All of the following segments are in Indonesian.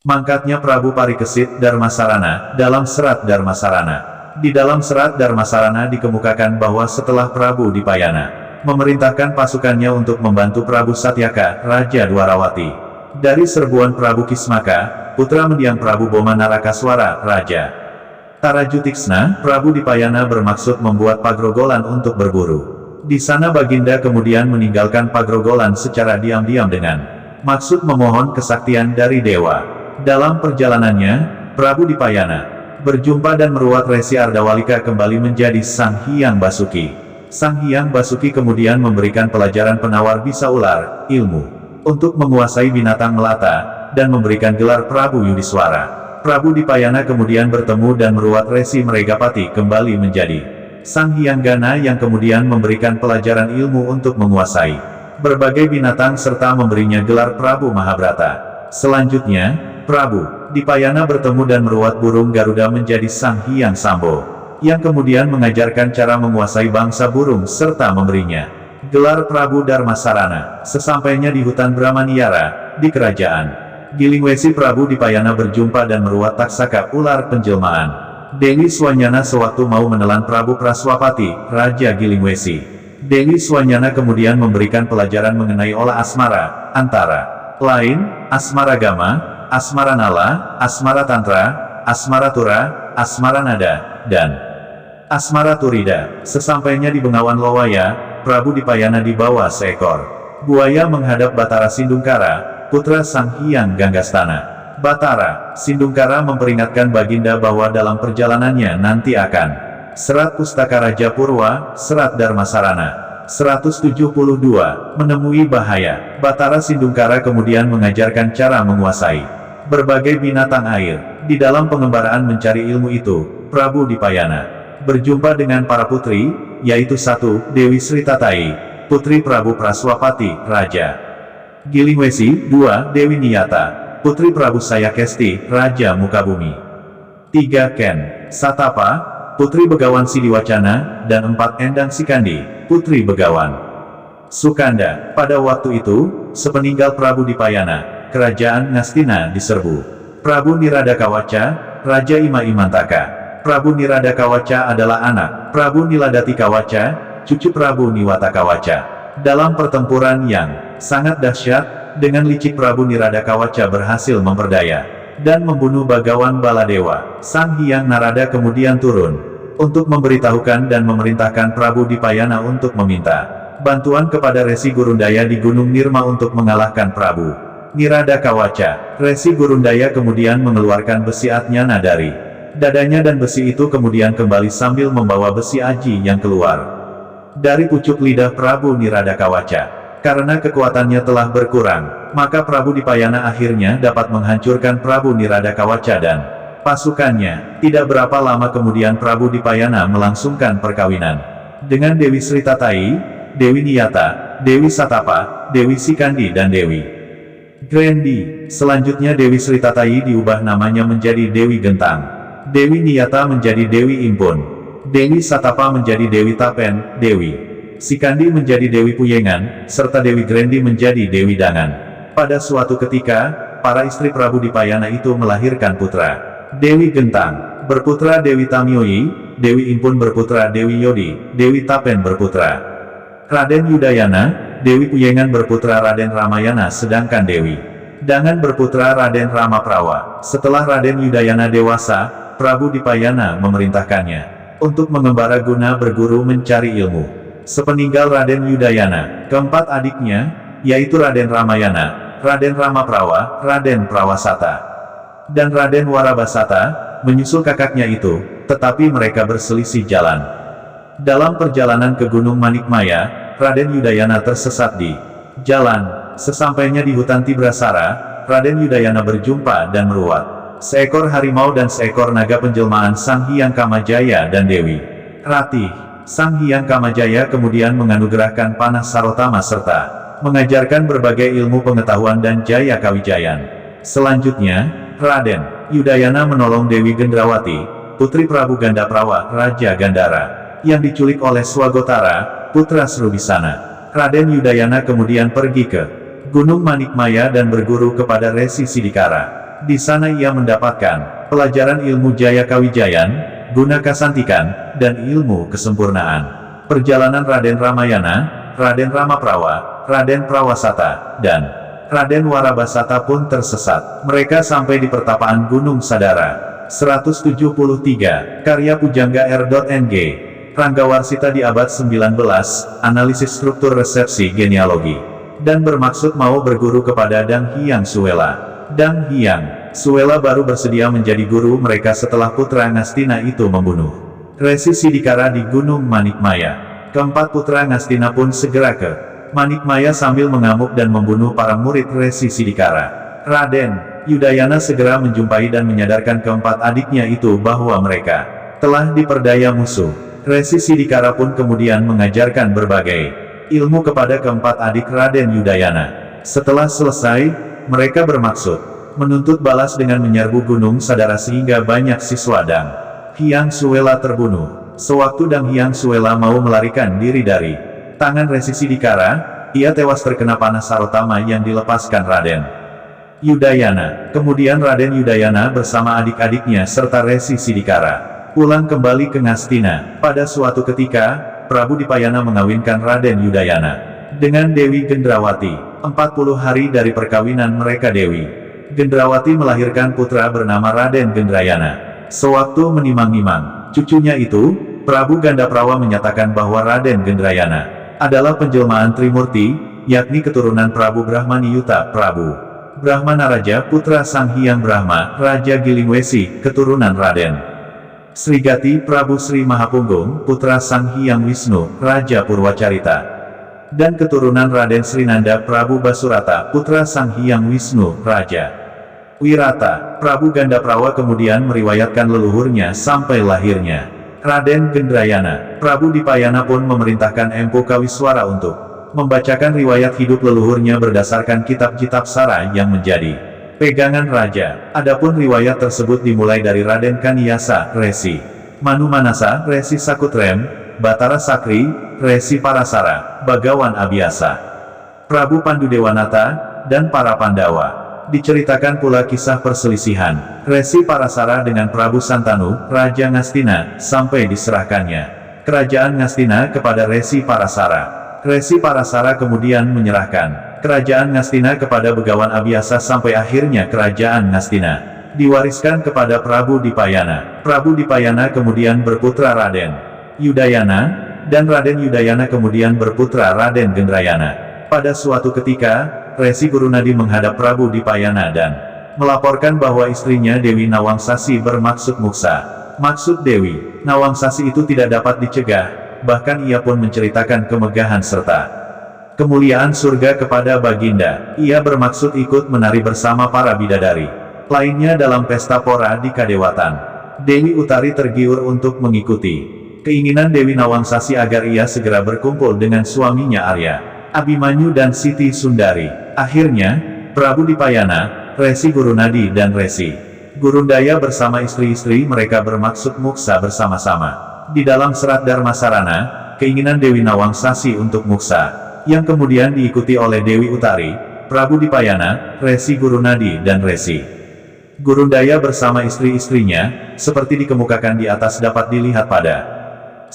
Mangkatnya Prabu Parikesit Darmasarana, dalam serat Darmasarana. Di dalam serat Darmasarana dikemukakan bahwa setelah Prabu Dipayana memerintahkan pasukannya untuk membantu Prabu Satyaka, Raja Dwarawati, dari serbuan Prabu Kismaka, putra mendiang Prabu Boma Narakaswara, Raja Tarajutiksna, Prabu Dipayana bermaksud membuat pagrogolan untuk berburu. Di sana Baginda kemudian meninggalkan pagrogolan secara diam-diam dengan maksud memohon kesaktian dari dewa. Dalam perjalanannya, Prabu Dipayana berjumpa dan meruat Resi Ardawalika kembali menjadi Sang Hyang Basuki. Sang Hyang Basuki kemudian memberikan pelajaran penawar bisa ular, ilmu untuk menguasai binatang melata, dan memberikan gelar Prabu Yudiswara. Prabu Dipayana kemudian bertemu dan meruat Resi Meregapati kembali menjadi Sang Hyang Gana yang kemudian memberikan pelajaran ilmu untuk menguasai berbagai binatang serta memberinya gelar Prabu Mahabrata. Selanjutnya, Prabu Dipayana bertemu dan meruat burung Garuda menjadi Sang Hyang Sambo, yang kemudian mengajarkan cara menguasai bangsa burung serta memberinya gelar Prabu Darmasarana. Sesampainya di hutan Brahmaniara, di kerajaan Gilingwesi, Prabu Dipayana berjumpa dan meruat taksaka ular penjelmaan Dewi Swanyana sewaktu mau menelan Prabu Praswapati, Raja Gilingwesi. Dewi Swanyana kemudian memberikan pelajaran mengenai olah asmara, antara lain, asmara gama, asmara nala, asmara tantra, asmara tura, asmara nada, dan asmara turida. Sesampainya di Bengawan Lowaya, Prabu Dipayana dibawa seekor buaya menghadap Batara Sindungkara, putra Sang Hyang Ganggastana. Batara Sindungkara memperingatkan Baginda bahwa dalam perjalanannya nanti akan Serat Pustaka Raja Purwa, Serat Darmasarana 172, menemui bahaya. Batara Sindungkara kemudian mengajarkan cara menguasai berbagai binatang air. Di dalam pengembaraan mencari ilmu itu, Prabu Dipayana berjumpa dengan para putri, yaitu 1. Dewi Sri Tatai, putri Prabu Praswapati, Raja Gilingwesi. 2. Dewi Niyata, putri Prabu Sayakesti, Raja Mukabumi. 3. Ken Satapa, putri Begawan Sidiwacana, dan 4. Endang Sikandi, putri Begawan Sukanda. Pada waktu itu, sepeninggal Prabu Dipayana, kerajaan Ngastina diserbu Prabu Niradakawaca, Raja Ima-Imantaka. Prabu Niradakawaca adalah anak Prabu Niladati Kawaca, cucu Prabu Niwata Kawaca. Dalam pertempuran yang sangat dahsyat, dengan licik Prabu Niradakawaca berhasil memperdaya dan membunuh Bagawan Baladewa. Sang Hyang Narada kemudian turun untuk memberitahukan dan memerintahkan Prabu Dipayana untuk meminta bantuan kepada Resi Gurundaya di Gunung Nirma untuk mengalahkan Prabu Niradakawaca. Resi Gurundaya kemudian mengeluarkan besi Atnyana dari dadanya dan besi itu kemudian kembali sambil membawa besi aji yang keluar dari pucuk lidah Prabu Niradakawaca. Karena kekuatannya telah berkurang, maka Prabu Dipayana akhirnya dapat menghancurkan Prabu Niradakawaca dan pasukannya. Tidak berapa lama kemudian Prabu Dipayana melangsungkan perkawinan dengan Dewi Sri Tatai, Dewi Niyata, Dewi Satapa, Dewi Sikandi dan Dewi Grendi. Selanjutnya Dewi Sri Tatai diubah namanya menjadi Dewi Gentang, Dewi Niyata menjadi Dewi Impun, Dewi Satapa menjadi Dewi Tapen, Dewi Sikandi menjadi Dewi Puyengan, serta Dewi Grendi menjadi Dewi Dangan. Pada suatu ketika, para istri Prabu Dipayana itu melahirkan putra. Dewi Gentang berputra Dewi Tamyoi, Dewi Impun berputra Dewi Yodi, Dewi Tapen berputra Raden Yudayana, Dewi Puyengan berputra Raden Ramayana, sedangkan Dewi Dangan berputra Raden Ramaprawa. Setelah Raden Yudayana dewasa, Prabu Dipayana memerintahkannya untuk mengembara guna berguru mencari ilmu. Sepeninggal Raden Yudayana, keempat adiknya, yaitu Raden Ramayana, Raden Ramaprawa, Raden Prawasata, dan Raden Warabasata, menyusul kakaknya itu, tetapi mereka berselisih jalan. Dalam perjalanan ke Gunung Manikmaya, Raden Yudayana tersesat di jalan. Sesampainya di hutan Tibrasara, Raden Yudayana berjumpa dan meruat seekor harimau dan seekor naga penjelmaan Sang Hyang Kamajaya dan Dewi Ratih. Sang Hyang Kamajaya kemudian menganugerahkan panah Sarotama serta mengajarkan berbagai ilmu pengetahuan dan jaya kawijayan. Selanjutnya, Raden Yudayana menolong Dewi Gendrawati, putri Prabu Gandaprawa, Raja Gandhara, yang diculik oleh Swagotara, putra Srubisana. Raden Yudayana kemudian pergi ke Gunung Manikmaya dan berguru kepada Resi Sidikara. Di sana ia mendapatkan pelajaran ilmu Jaya Kawijayan, guna kasantikan, dan ilmu kesempurnaan. Perjalanan Raden Ramayana, Raden Ramaprawa, Raden Prawasata, dan Raden Warabasata pun tersesat. Mereka sampai di pertapaan Gunung Sadara. 173, karya Pujangga R.Ng. Ranggawarsita di abad 19, analisis struktur resepsi genealogi. Dan bermaksud mau berguru kepada Dang Hyang Suela. Dang Hyang Suela baru bersedia menjadi guru mereka setelah putra Ngastina itu membunuh Resi Sidikara di Gunung Manikmaya. Keempat putra Ngastina pun segera ke Manikmaya sambil mengamuk dan membunuh para murid Resi Sidikara. Raden Yudayana segera menjumpai dan menyadarkan keempat adiknya itu bahwa mereka telah diperdaya musuh. Resi Sidikara pun kemudian mengajarkan berbagai ilmu kepada keempat adik Raden Yudayana. Setelah selesai, mereka bermaksud menuntut balas dengan menyerbu Gunung Sadara sehingga banyak siswa Dang Hyang Suela terbunuh. Sewaktu Dang Hyang Suela mau melarikan diri dari tangan Resi Sidikara, ia tewas terkena panah sarotama yang dilepaskan Raden Yudayana. Kemudian Raden Yudayana bersama adik-adiknya serta Resi Sidikara pulang kembali ke Ngastina. Pada suatu ketika, Prabu Dipayana mengawinkan Raden Yudayana dengan Dewi Gendrawati. 40 hari dari perkawinan mereka, Dewi Gendrawati melahirkan putra bernama Raden Gendrayana. Sewaktu menimang-nimang cucunya itu, Prabu Gandaprawa menyatakan bahwa Raden Gendrayana adalah penjelmaan Trimurti, yakni keturunan Prabu Brahmaniyuta, Prabu Brahmanaraja putra Sang Hyang Brahma, Raja Gilingwesi, keturunan Raden Srigati, Prabu Sri Mahapunggung, putra Sang Hyang Wisnu, Raja Purwacarita, dan keturunan Raden Srinanda, Prabu Basurata, putra Sang Hyang Wisnu, Raja Wirata. Prabu Gandaprawa kemudian meriwayatkan leluhurnya sampai lahirnya Raden Gendrayana. Prabu Dipayana pun memerintahkan Empu Kawiswara untuk membacakan riwayat hidup leluhurnya berdasarkan kitab-kitab Sara yang menjadi pegangan raja. Adapun riwayat tersebut dimulai dari Raden Kaniyasa, Resi Manumanasa, Resi Sakutrem, Batara Sakri, Resi Parasara, Bagawan Abiyasa, Prabu Pandudewanata, dan para Pandawa. Diceritakan pula kisah perselisihan Resi Parasara dengan Prabu Santanu, Raja Ngastina, sampai diserahkannya kerajaan Ngastina kepada Resi Parasara. Resi Parasara kemudian menyerahkan kerajaan Ngastina kepada Begawan Abiyasa sampai akhirnya kerajaan Ngastina diwariskan kepada Prabu Dipayana. Prabu Dipayana kemudian berputra Raden Yudayana, dan Raden Yudayana kemudian berputra Raden Gendrayana. Pada suatu ketika, Resi Gurunadi menghadap Prabu Dipayana dan melaporkan bahwa istrinya Dewi Nawangsasi bermaksud muksa. Maksud Dewi Nawangsasi itu tidak dapat dicegah, bahkan ia pun menceritakan kemegahan serta kemuliaan surga kepada Baginda. Ia bermaksud ikut menari bersama para bidadari lainnya dalam pesta pora di Kadewatan. Dewi Utari tergiur untuk mengikuti keinginan Dewi Nawangsasi agar ia segera berkumpul dengan suaminya Arya, Abimanyu dan Siti Sundari. Akhirnya, Prabu Dipayana, Resi Gurunadi dan Resi Gurundaya bersama istri-istri mereka bermaksud muksa bersama-sama. Di dalam serat Dharmasarana, keinginan Dewi Nawangsasi untuk muksa, yang kemudian diikuti oleh Dewi Utari, Prabu Dipayana, Resi Gurunadi dan Resi Gurundaya bersama istri-istrinya, seperti dikemukakan di atas dapat dilihat pada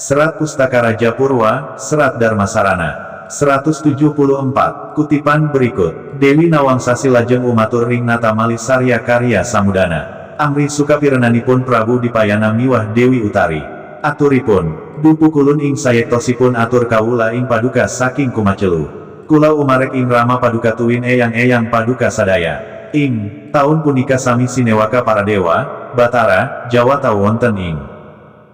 Serat Pustaka Raja Purwa, Serat Dharmasarana. 174. Kutipan berikut. Dewi Nawangsasi lajeng umatur ring natamali sarya karya samudana. Amri sukapirenanipun Prabu Dipayana miwah Dewi Utari. Aturipun, dupukulun ing sayektosipun atur kawula ing paduka saking kumacelu. Kula umarek ing rama paduka tuwin eyang-eyang paduka sadaya. Ing taun punika sami sinewaka para dewa, Batara, Jawa tawonten ing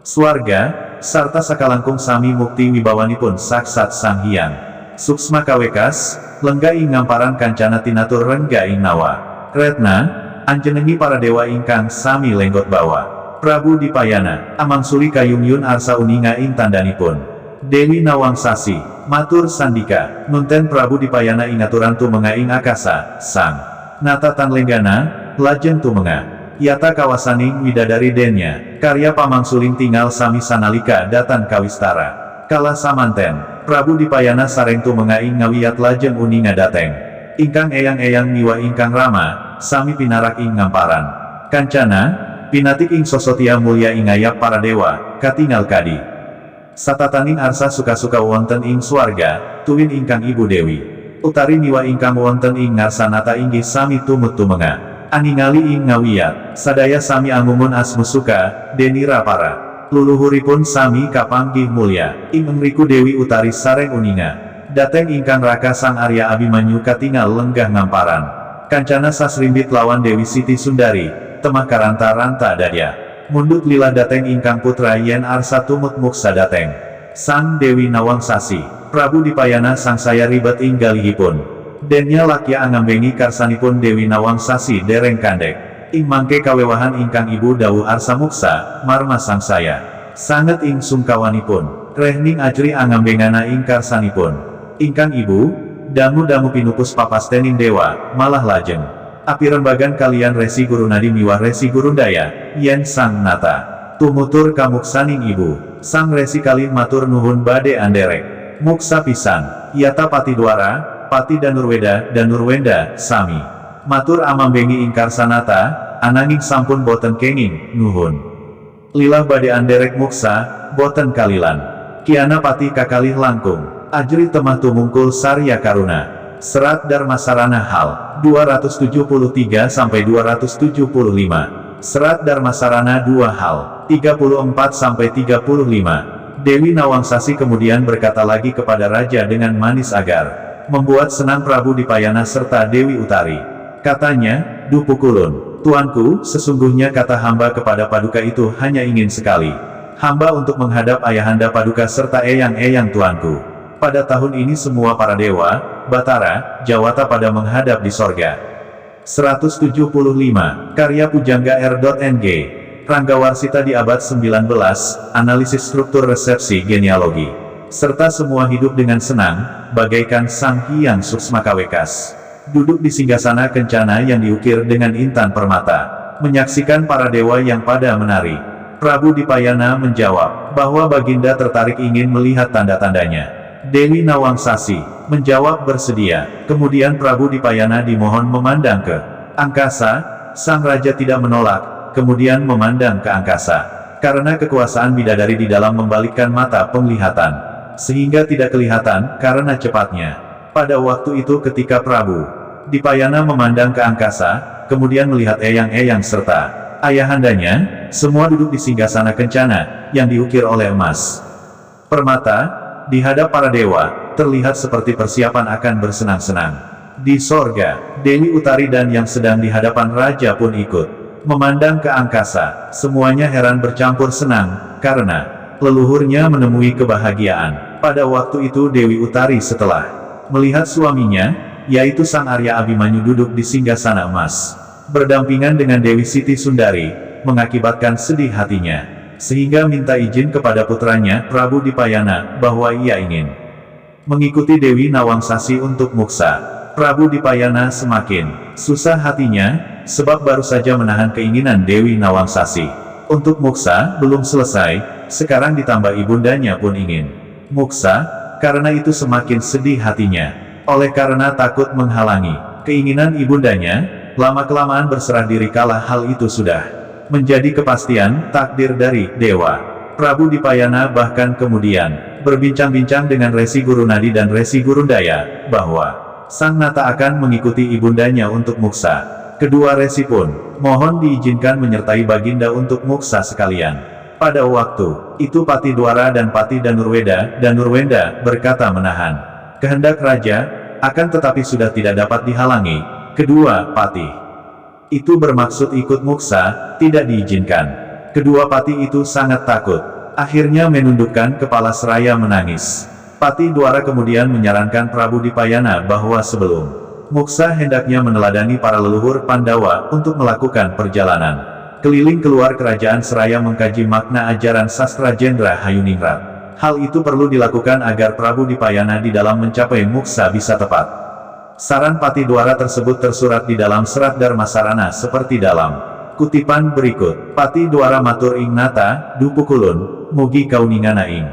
swarga, sarta sakalangkung sami mukti wibawanipun saksat Sang Hyang Suksma kawekas, lengga ing ngamparan kancana tinatur rengga ing nawa retna, anjenengi para dewa ingkang sami lenggot bawa. Prabu Dipayana, amangsuli kayungyun arsa uninga ing tandanipun Dewi Nawangsasi, matur sandika, nunten Prabu Dipayana ingaturan tumenga ing akasa, sang nata tan lenggana, lajeng tumenga yata kawasaning widadari dennya, karya pamangsuling tinggal sami sanalika datan kawistara. Kala samanten, Prabu Dipayana sareng tumenga ing ngawiyat lajeng uninga dateng ingkang eyang-eyang miwa ingkang rama, sami pinarak ing ngamparan. Kancana, pinatik ing sosotia mulya ingayap para dewa, katingal kadi. Satataning arsa suka-suka wonten ing swarga, tuwin ingkang ibu dewi. Utari miwa ingkang wonten ing ngarsanata inggih sami tumut tumenga. Aningali ing ngawiyat, sadaya sami angumun asmusuka, denira para. Luluhuripun sami kapanggih mulya, ing engriku dewi utari sareng uninga. Dateng ingkang raka sang Arya Abimanyu katingal lenggah ngamparan. Kancana sasrimbit lawan Dewi Siti Sundari, temah karanta-ranta dadya. Mundut lilah dateng ingkang putra yen arsa tumut muksa dateng. Sang Dewi Nawangsasi, Prabu Dipayana sang saya ribet ing galihipun. Dennya lakya angambengi karsanipun Dewi Nawangsasi dereng kandek. Ing mangke kawewahan ingkang ibu dawuh arsa muksa, marma sang saya. Sanget ing sungkawanipun, rehning ajri angambengana ing karsanipun. Ingkang ibu, damu-damu pinupus papastening dewa, malah lajeng. Api rembagan kalian Resi Gurunadi miwah Resi Gurundaya, yen sang nata. Tumutur kamuksaning ibu, sang Resi kalih matur nuhun bade anderek. Muksa pisan, yata Pati Dwara, Pati Danurweda, Danurwenda, sami. Matur amambengi ingkar sanata, ananging sampun boten kenging, nuhun. Lilah bade anderek muksa, boten kalilan. Kiana Pati kakalih langkung. Ajri temah tumungkul Sarya Karuna. Serat Darmasarana Hal 273-275. Serat Darmasarana 2 Hal 34-35. Dewi Nawangsasi kemudian berkata lagi kepada raja dengan manis agar membuat senang Prabu Dipayana serta Dewi Utari. Katanya, "Duh Pukulun, tuanku, sesungguhnya kata hamba kepada Paduka itu hanya ingin sekali. Hamba untuk menghadap ayahanda Paduka serta eyang-eyang tuanku. Pada tahun ini semua para dewa, Batara, Jawata pada menghadap di sorga." 175, karya Pujangga R.Ng. Ranggawarsita di abad 19, analisis struktur resepsi genealogi. Serta semua hidup dengan senang, bagaikan Sang Hyang Suksmakawekas. Duduk di singgasana kencana yang diukir dengan intan permata. Menyaksikan para dewa yang pada menari. Prabu Dipayana menjawab, bahwa Baginda tertarik ingin melihat tanda-tandanya. Dewi Nawangsasi menjawab bersedia. Kemudian Prabu Dipayana dimohon memandang ke angkasa. Sang raja tidak menolak, kemudian memandang ke angkasa. Karena kekuasaan bidadari di dalam membalikkan mata penglihatan, sehingga tidak kelihatan karena cepatnya. Pada waktu itu ketika Prabu Dipayana memandang ke angkasa, kemudian melihat eyang-eyang serta ayahandanya, semua duduk di singgasana kencana yang diukir oleh emas permata. Di hadap para dewa, terlihat seperti persiapan akan bersenang-senang. Di sorga, Dewi Utari dan yang sedang di hadapan raja pun ikut memandang ke angkasa. Semuanya heran bercampur senang, karena leluhurnya menemui kebahagiaan. Pada waktu itu Dewi Utari setelah melihat suaminya, yaitu Sang Arya Abimanyu duduk di singgasana emas, berdampingan dengan Dewi Siti Sundari, mengakibatkan sedih hatinya. Sehingga minta izin kepada putranya, Prabu Dipayana, bahwa ia ingin mengikuti Dewi Nawangsasi untuk muksa. Prabu Dipayana semakin susah hatinya, sebab baru saja menahan keinginan Dewi Nawangsasi untuk muksa, belum selesai, sekarang ditambah ibundanya pun ingin muksa, karena itu semakin sedih hatinya. Oleh karena takut menghalangi keinginan ibundanya, lama-kelamaan berserah diri kala hal itu sudah menjadi kepastian takdir dari dewa. Prabu Dipayana bahkan kemudian berbincang-bincang dengan Resi Gurunadi dan Resi Gurundaya, bahwa sang nata akan mengikuti ibundanya untuk muksa. Kedua resi pun mohon diizinkan menyertai Baginda untuk muksa sekalian. Pada waktu itu Pati Dwara dan Pati Danurweda, Danurwenda, berkata menahan kehendak raja, akan tetapi sudah tidak dapat dihalangi. Kedua Pati itu bermaksud ikut muksa, tidak diizinkan. Kedua Pati itu sangat takut. Akhirnya menundukkan kepala seraya menangis. Pati Dwara kemudian menyarankan Prabu Dipayana bahwa sebelum muksa hendaknya meneladani para leluhur Pandawa untuk melakukan perjalanan keliling keluar kerajaan seraya mengkaji makna ajaran sastra Jendra Hayuningrat. Hal itu perlu dilakukan agar Prabu Dipayana di dalam mencapai muksa bisa tepat. Saran Pati Dwara tersebut tersurat di dalam Serat Darmasarana seperti dalam kutipan berikut. Pati Dwara matur ing nata, "Duh Pukulun, mugi kauningana ing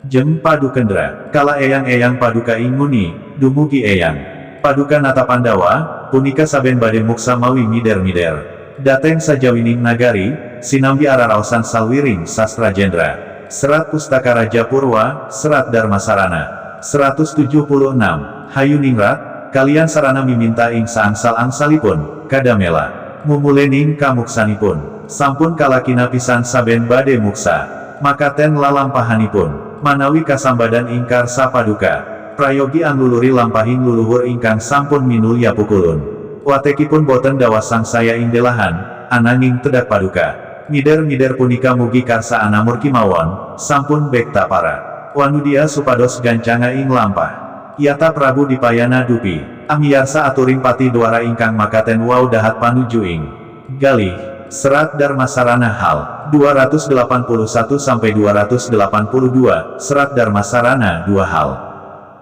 Jem Padukendra, kala eyang-eyang Paduka ing muni, dumugi eyang Paduka Nata Pandawa, punika saben bade muksa mawi mider-mider. Dateng sajawining nagari, sinambi araraosan salwiring sastra jendra. Serat Pustaka Raja Purwa, Serat Darmasarana. 176, Hayuningrat, kalian sarana miminta ing saangsal-angsalipun, kadamela. Mumulening kamuksanipun, sampun kalakina pisan saben bade muksa. Makaten lalampahanipun, manawi kasambadan ingkar sapaduka. Prayogi anluluri lampahin luluhur ingkang sampun minulya pukulun. Watekipun boten dawasang saya ing delahan, ananging tedak paduka. Mider-mider punika mugi karsa anamur kimawon, sampun bekta para. Wanudia supados gancanga ing lampah. Yata Prabu Dipayana dupi, amiyarsa aturing pati dwara ingkang makaten wau dahat panuju ing. Galih, Serat Darmasarana hal, 281-282, Serat Darmasarana 2 hal.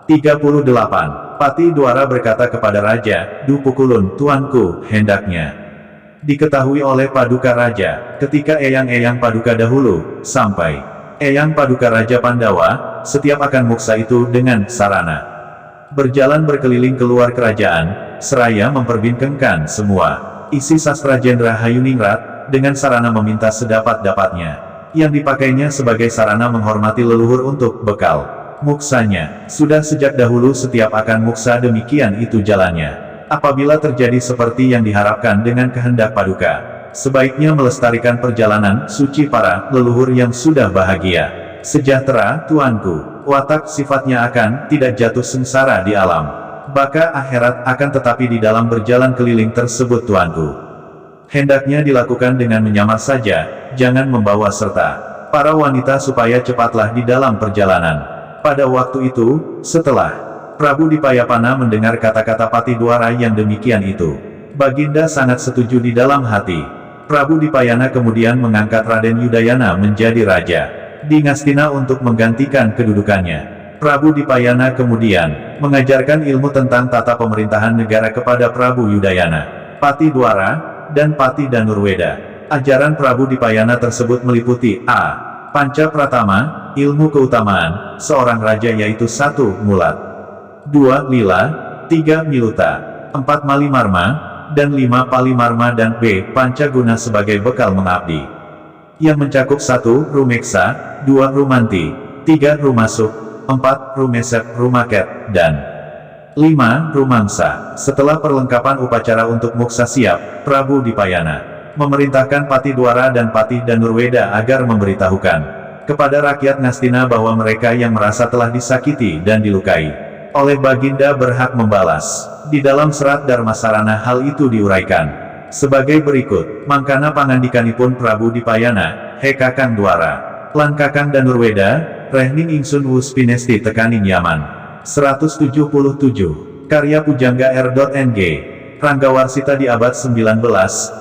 38. Pati Dwara berkata kepada Raja, "Du Pukulun, tuanku, hendaknya diketahui oleh Paduka Raja, ketika eyang-eyang Paduka dahulu, sampai eyang Paduka Raja Pandawa, setiap akan muksa itu dengan sarana berjalan berkeliling keluar kerajaan, seraya memperbincangkan semua isi sastra jendra Hayuningrat, dengan sarana meminta sedapat-dapatnya, yang dipakainya sebagai sarana menghormati leluhur untuk bekal muksanya. Sudah sejak dahulu setiap akan muksa demikian itu jalannya. Apabila terjadi seperti yang diharapkan dengan kehendak Paduka, sebaiknya melestarikan perjalanan suci para leluhur yang sudah bahagia sejahtera, tuanku. Watak sifatnya akan tidak jatuh sengsara di alam baka akhirat, akan tetapi di dalam berjalan keliling tersebut tuanku, hendaknya dilakukan dengan menyamar saja, jangan membawa serta para wanita supaya cepatlah di dalam perjalanan. Pada waktu itu, setelah Prabu Dipayapana mendengar kata-kata Pati Dwara yang demikian itu, Baginda sangat setuju di dalam hati. Prabu Dipayana kemudian mengangkat Raden Yudayana menjadi raja di Ngastina untuk menggantikan kedudukannya. Prabu Dipayana kemudian mengajarkan ilmu tentang tata pemerintahan negara kepada Prabu Yudayana, Pati Dwara, dan Pati Danurweda. Ajaran Prabu Dipayana tersebut meliputi a. Panca Pratama, ilmu keutamaan seorang raja yaitu 1. Mulat, 2. Lila, 3. Miluta, 4. Malimarma, dan 5. Palimarma, dan b. Pancaguna sebagai bekal mengabdi, yang mencakup 1. Rumeksa, 2. Rumanti, 3. Rumasuk, 4. Rumesep, Rumaket, dan 5. Rumangsa. Setelah perlengkapan upacara untuk muksa siap, Prabu Dipayana memerintahkan Pati Dwara dan Pati Danurweda agar memberitahukan kepada rakyat Ngastina bahwa mereka yang merasa telah disakiti dan dilukai oleh Baginda berhak membalas. Di dalam Serat Darmasarana hal itu diuraikan sebagai berikut. Mangkana pangandikanipun Prabu Dipayana, he Kakang Dwara, lan Kakang Danurweda, rehning ingsun wus pinesti tekaning Yaman. 177. Karya Pujangga R.Ng. Ranggawarsita di abad 19,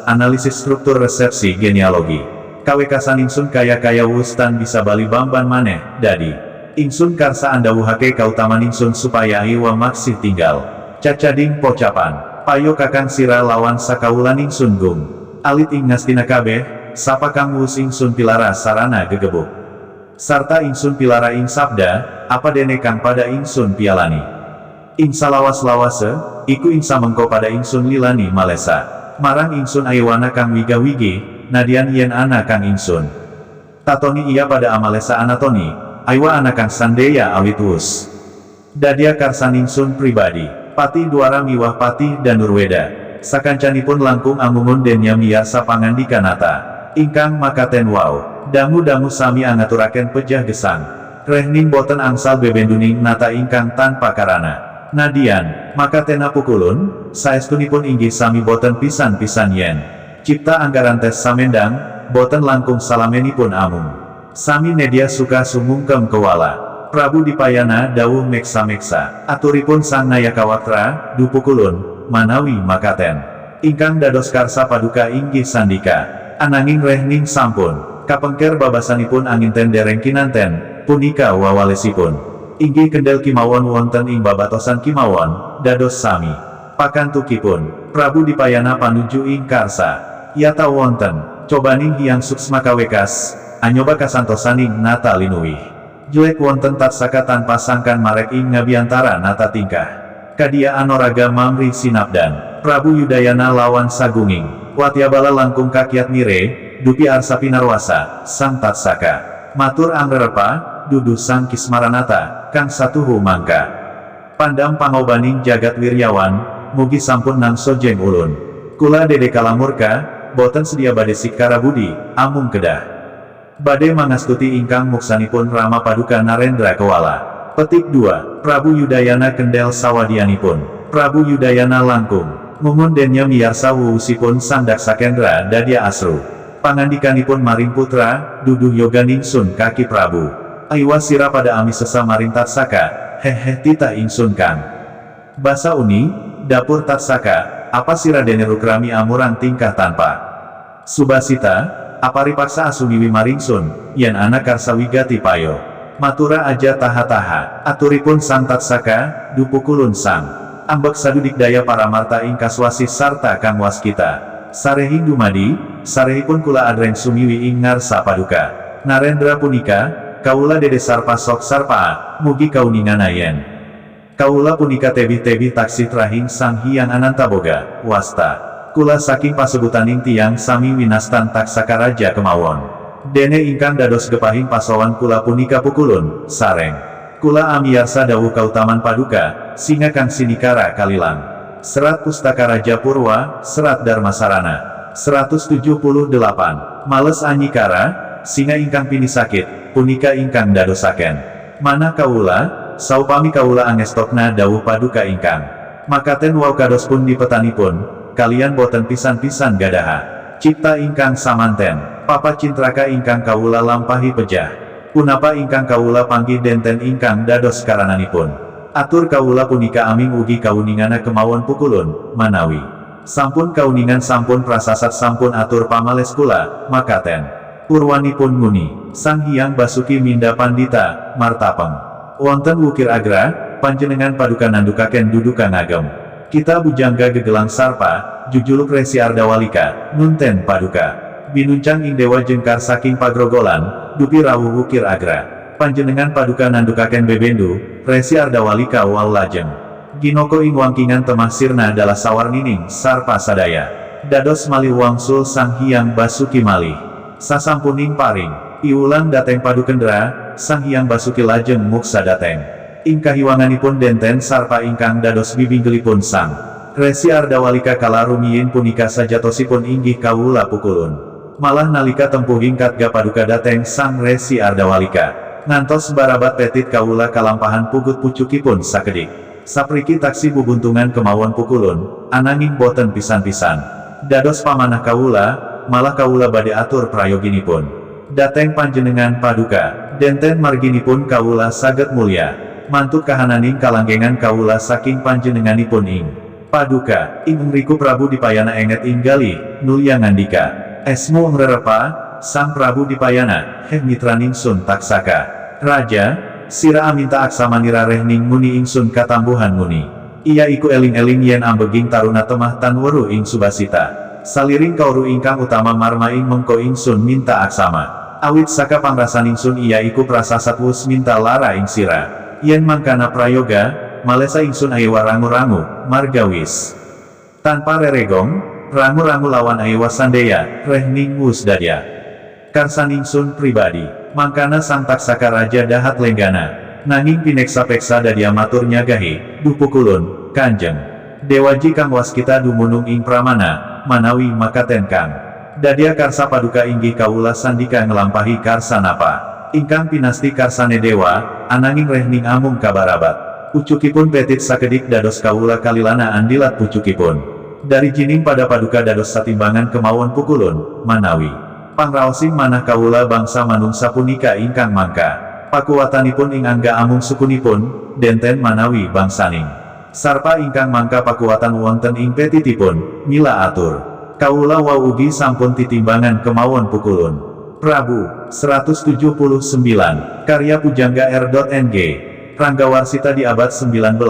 analisis struktur resepsi genealogi. Kawekasan ingsun kaya-kaya wustan bisa bali bamban maneh, dadi ingsun karsa andawuhake kautaman ingsun supaya iwa maksih tinggal. Cacading pocapan, payo kakang sira lawan sakawulan ingsun gung. Alit ing Ngastina kabeh, sapa kang wus ingsun pilara sarana gegebuk. Sarta ingsun pilara ing sabda, apa dene kang pada ingsun pialani. Ing salawas-lawase, iku ing samengko pada ingsun lilani malesa. Marang ingsun aywana kang wiga-wigi, nadian yen ana kang ingsun tatoni iya pada amalesa anatoni, aywa ana kang sandeya awit wus dadia karsan ingsun pribadi. Pati Dwara miwah Pati Danurweda sakancanipun langkung amungun denya miyarsa pangandikanata ingkang makaten wau, dangu-dangu sami angaturaken pejah gesang, rehning boten angsal bebenduning nata ingkang tanpa karana. Nadian, makatena pukulun, saestunipun inggih sami boten pisan-pisan yen cipta anggaran tes samendang, boten langkung salamenipun amung sami nedia suka sumungkem kewala. Prabu Dipayana dawuh meksa-meksa, aturipun sang Nayakawatra, du pukulun, manawi makaten ingkang dados karsa paduka inggih sandika, ananging rehning sampun kapengker babasanipun anginten dereng kinanten, punika wawalesipun inggih kendel kimawon wonten ing babatosan kimawon, dados sami pakantukipun Prabu Dipayana panuju ing karsa yata wonten cobaning hyang suksma kawekas, anyoba kasantosaning nata linuwih jelek wonten tatsaka tanpa sangkan marek ing ngabiantara nata tingkah Kadia Anoraga Mamri Sinapdan, Prabu Yudayana lawan Sagunging, Watyabala langkung kakiat mire, Dupi Arsa Pinarwasa, Sang Tatsaka, Matur Angrerepa, Duduh Sang Kismaranata, Kang Satuhu Mangka. Pandam pangobaning jagat wiryawan, mugi sampun nangso jeng ulun. Kula Dede Kalamurka, boten sedia bade sikara budi, amung kedah. Bade mangastuti ingkang muksanipun Rama Paduka Narendra Kewala. Petik 2, Prabu Yudayana kendel sawadianipun. Prabu Yudayana langkung, ngumun denya miyarsa wuwusipun Sang Daksakendra dadya asru. Pangandikanipun maring putra, duduh yoga ningsun kaki Prabu. Aiwa sira pada ami sesa maring Tatsaka, hehe tita ingsun kang. Basa uni, dapur Tatsaka, apa sira dene rukrami amurang tingkah tanpa. Subasita, aparipaksa asumiwi maringsun, yen anak karsa wigati payo. Matura aja taha-taha, aturipun Sang Tatsaka, dupukulun sang. Ambek sadudik daya para marta ing kaswasi sarta kang waskita. Sarehing dumadi, sarehipun kula adreng sumiwi ing ngarsa paduka. Narendra punika, kaula dede sarpa sok sarpa, mugi kauningan ayen. Kaula punika tebih-tebih taksih trahing Sang Hyang Anantaboga, wasta. Kula saking pasebutaning tiang sami winastan Taksaka Raja kemawon. Dene ingkang dados gepahing pasawan kula punika pukulun, sareng. Kula amiyarsa dawuh kautaman paduka, singa kang sinikara kalilang. Serat Pustaka Raja Purwa, Serat Darmasarana. 178, Males anyikara, singa ingkang pinisakit, punika ingkang dadosaken. Mana kaula, saupami kaula angestokna dawuh paduka ingkang. Makaten wau kados pun di petanipun, kalian boten pisan-pisan gadaha. Cipta ingkang samanten, papa cintraka ingkang kaula lampahi pejah. Punapa ingkang kaula panggih denten ingkang dados karananipun. Atur kaula punika aming ugi kauningana kemawon pukulun, manawi. Sampun kauningan sampun prasasat sampun atur pamales kula, makaten. Purwanipun nguni, Sang Hyang Basuki Minda Pandita, martapeng. Wonten wukir agra, panjenengan paduka nandukaken duduka ngagem. Kita bujangga gegelang sarpa, jujuluk Resi Ardawalika, nunten paduka. Binuncang ing dewa jengkar saking pagrogolan, dupi rawuh wukir agra. Panjenengan paduka nandukaken bebendu, Resi Ardawalika wau lajeng. Ginoko ing wangkingan temah sirna adalah sawarnining, sarpa sadaya. Dados malih wangsul Sang Hyang Basuki malih. Sasampuning paring, iulang dateng padukendra, Sang Hyang Basuki lajeng muksa dateng. Ing kahiwanganipun denten sarpa ingkang dados bibinggelipun Sang Resi Ardawalika kala rumiyin punika sajatosipun inggih kawula pukulun. Malah nalika tempuh ingkat ga paduka dateng Sang Resi Ardawalika, ngantos barabat petit kawula kalampahan pugut pucukipun sakedik. Sapriki taksi bubuntungan kemawon pukulun, ananging boten pisan-pisan. Dados pamanah kawula, malah kawula bade atur prayoginipun. Dateng panjenengan paduka, denten marginipun kawula saget mulya. Mantuk kahananing kalanggengan kawula saking panjenenganipun ing paduka, ing ngriku Prabu Dipayana enget inggali, nulya ngandika. Esmu ngrerepa, Sang Prabu Dipayana, heh mitraning sun Taksaka. Raja, sira aminta aksamanira rehning muni ingsun katambuhan muni. Iya iku eling-eling yen ambeging taruna temah tan weruh ing Subasita. Saliring kauru ingkang utama marma ing mengko ingsun minta aksama. Awit saka pangrasan ingsun iya iku prasasat wus minta lara ing sira. Yen mangkana prayoga, malesa ingsun ayewa rangu-rangu, margawis. Tanpa reregong, rangu-rangu lawan ayewa sandeya, rehning wus dadya. Karsan ingsun pribadi, mangkana Sang Taksaka Raja dahat lenggana. Nanging pineksa-peksa dadya matur nyagahi, dupukulun, kanjeng. Dewaji kang waskita dumunung ing pramana, manawi makaten kang. Dadya karsa paduka inggih kawula sandika ngelampahi karsa napa. Ingkang pinasti karsane dewa, ananging rehning amung kabarabat. Pucukipun petit sakedik dados kawula kalilana andilat pucukipun. Dari jining pada paduka dados satimbangan kemawon pukulun, manawi. Pangraosing manah kawula bangsa manungsa punika ingkang mangka. Pakuwatanipun ing angga amung sukunipun, denten manawi bangsaning. Sarpa ingkang mangka pakuwatan wonten ing petitipun, mila atur. Kawula wau ugi sampun titimbangan kemawon pukulun. Prabu, 179, karya Pujangga R.Ng. Ranggawarsita di abad 19,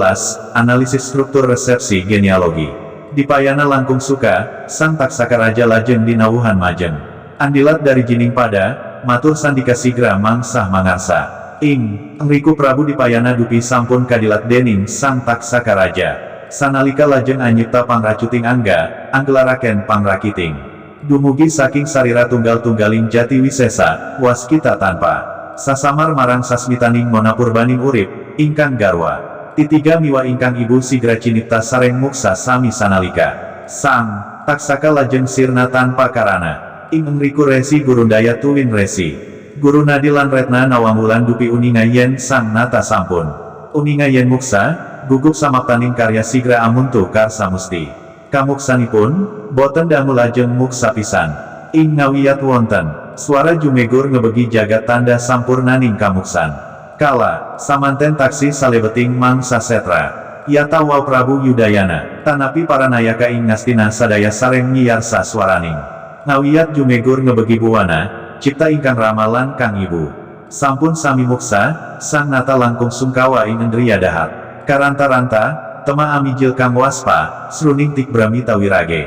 analisis struktur resepsi genealogi. Dipayana langkung suka, Sang Taksaka Raja lajeng dinawuhan majeng. Andilat dari jining pada, matur sandika sigra mangsah mangarsa. Engriku Prabu Dipayana dupi sampun kadilat dening sang taksaka raja. Sanalika lajeng anyipta pangracuting angga, anggelaraken pangrakiting. Dumugi saking sarira tunggal-tunggaling jati wisesa, waskita tanpa sasamar marang sasmitaning monapurbaning urip, ingkang garwa. Titiga miwa ingkang ibu sigra cinipta sareng muksa sami sanalika. Sang taksaka lajeng sirna tanpa karana. Engriku resi gurundaya tuwin resi. Guru nadilan retna nawangwulan dupi uninga yen sang nata sampun. Uninga yen muksa, gugup samaptaning karya sigra amuntu karsa musti. Kamuksanipun, boten dangu lajeng muksa pisan. Ing ngawiyat wonten, suara jumegur ngebegi jagat tanda sampurnaning kamuksan. Kala, samanten taksi salebeting mangsa setra. Yata wau Prabu Yudayana, tanapi para nayaka ing ngastina sadaya sareng ngiyarsa suaraning. Ngawiyat jumegur ngebegi buwana, cipta ingkang ramalan kang ibu. Sampun sami muksa, sang nata langkung sungkawa ing endriya dahat. Karanta-ranta, tema amijil kang waspa, sruning tik brami tawirage.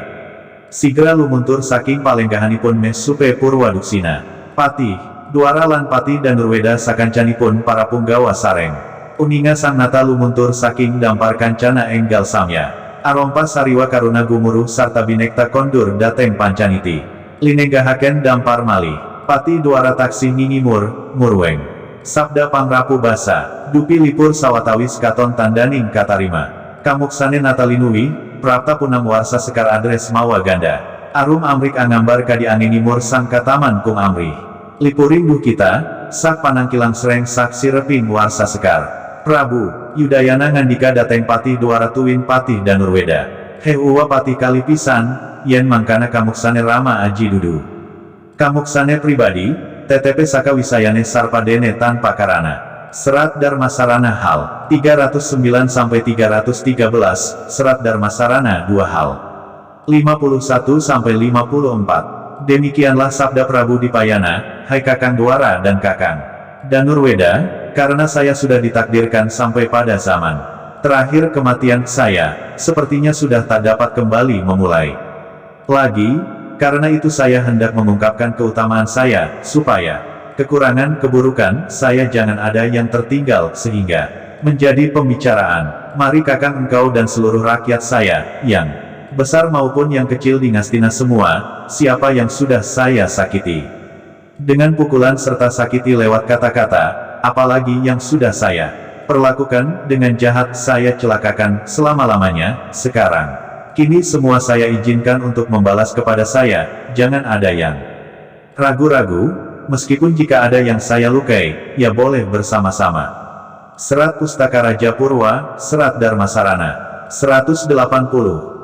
Sigra lumuntur saking palenggahanipun mes supe purwaduksina. Patih, duara lan patih dan nurweda sakancanipun para punggawa sareng. Uninga sang nata lumuntur saking dampar kancana enggal samya. Arompa sariwa karuna gumuruh sarta binekta kondur dateng pancaniti. Linenggahaken dampar malih. Pati duara taksi ngingimur, murweng. Sabda pangrapu basa, dupi lipur sawatawis katon tandaning katarima. Kamuksane natalinuwi, prapta punang warsa sekar adres mawa ganda. Arum amrik angambar kadi angengimur sang kataman kung amri. Lipuring duh kita, sak panangkilang sreng sak sireping warsa sekar. Prabu Yudayana ngandika dateng patih duara tuwin patih dan nurweda. Uwa patih kali pisan, yen mangkana kamuksane rama aji dudu. Kamuksane pribadi, TTP Saka Wisayane Sarpadene tanpa karana. Serat Darmasarana hal, 309-313, Serat Darmasarana 2 hal. 51-54. Demikianlah sabda Prabu Dipayana, hai Kakang Dwara dan Kakang Danurweda, karena saya sudah ditakdirkan sampai pada zaman terakhir kematian saya, sepertinya sudah tak dapat kembali memulai lagi. Karena itu saya hendak mengungkapkan keutamaan saya, supaya kekurangan keburukan saya jangan ada yang tertinggal sehingga menjadi pembicaraan. Mari Kakang engkau dan seluruh rakyat saya, yang besar maupun yang kecil di Ngastina semua, siapa yang sudah saya sakiti dengan pukulan serta sakiti lewat kata-kata, apalagi yang sudah saya perlakukan dengan jahat saya celakakan selama-lamanya, sekarang kini semua saya izinkan untuk membalas kepada saya, jangan ada yang ragu-ragu, meskipun jika ada yang saya lukai, ya boleh bersama-sama. Serat Pustaka Raja Purwa, Serat Darmasarana. 180.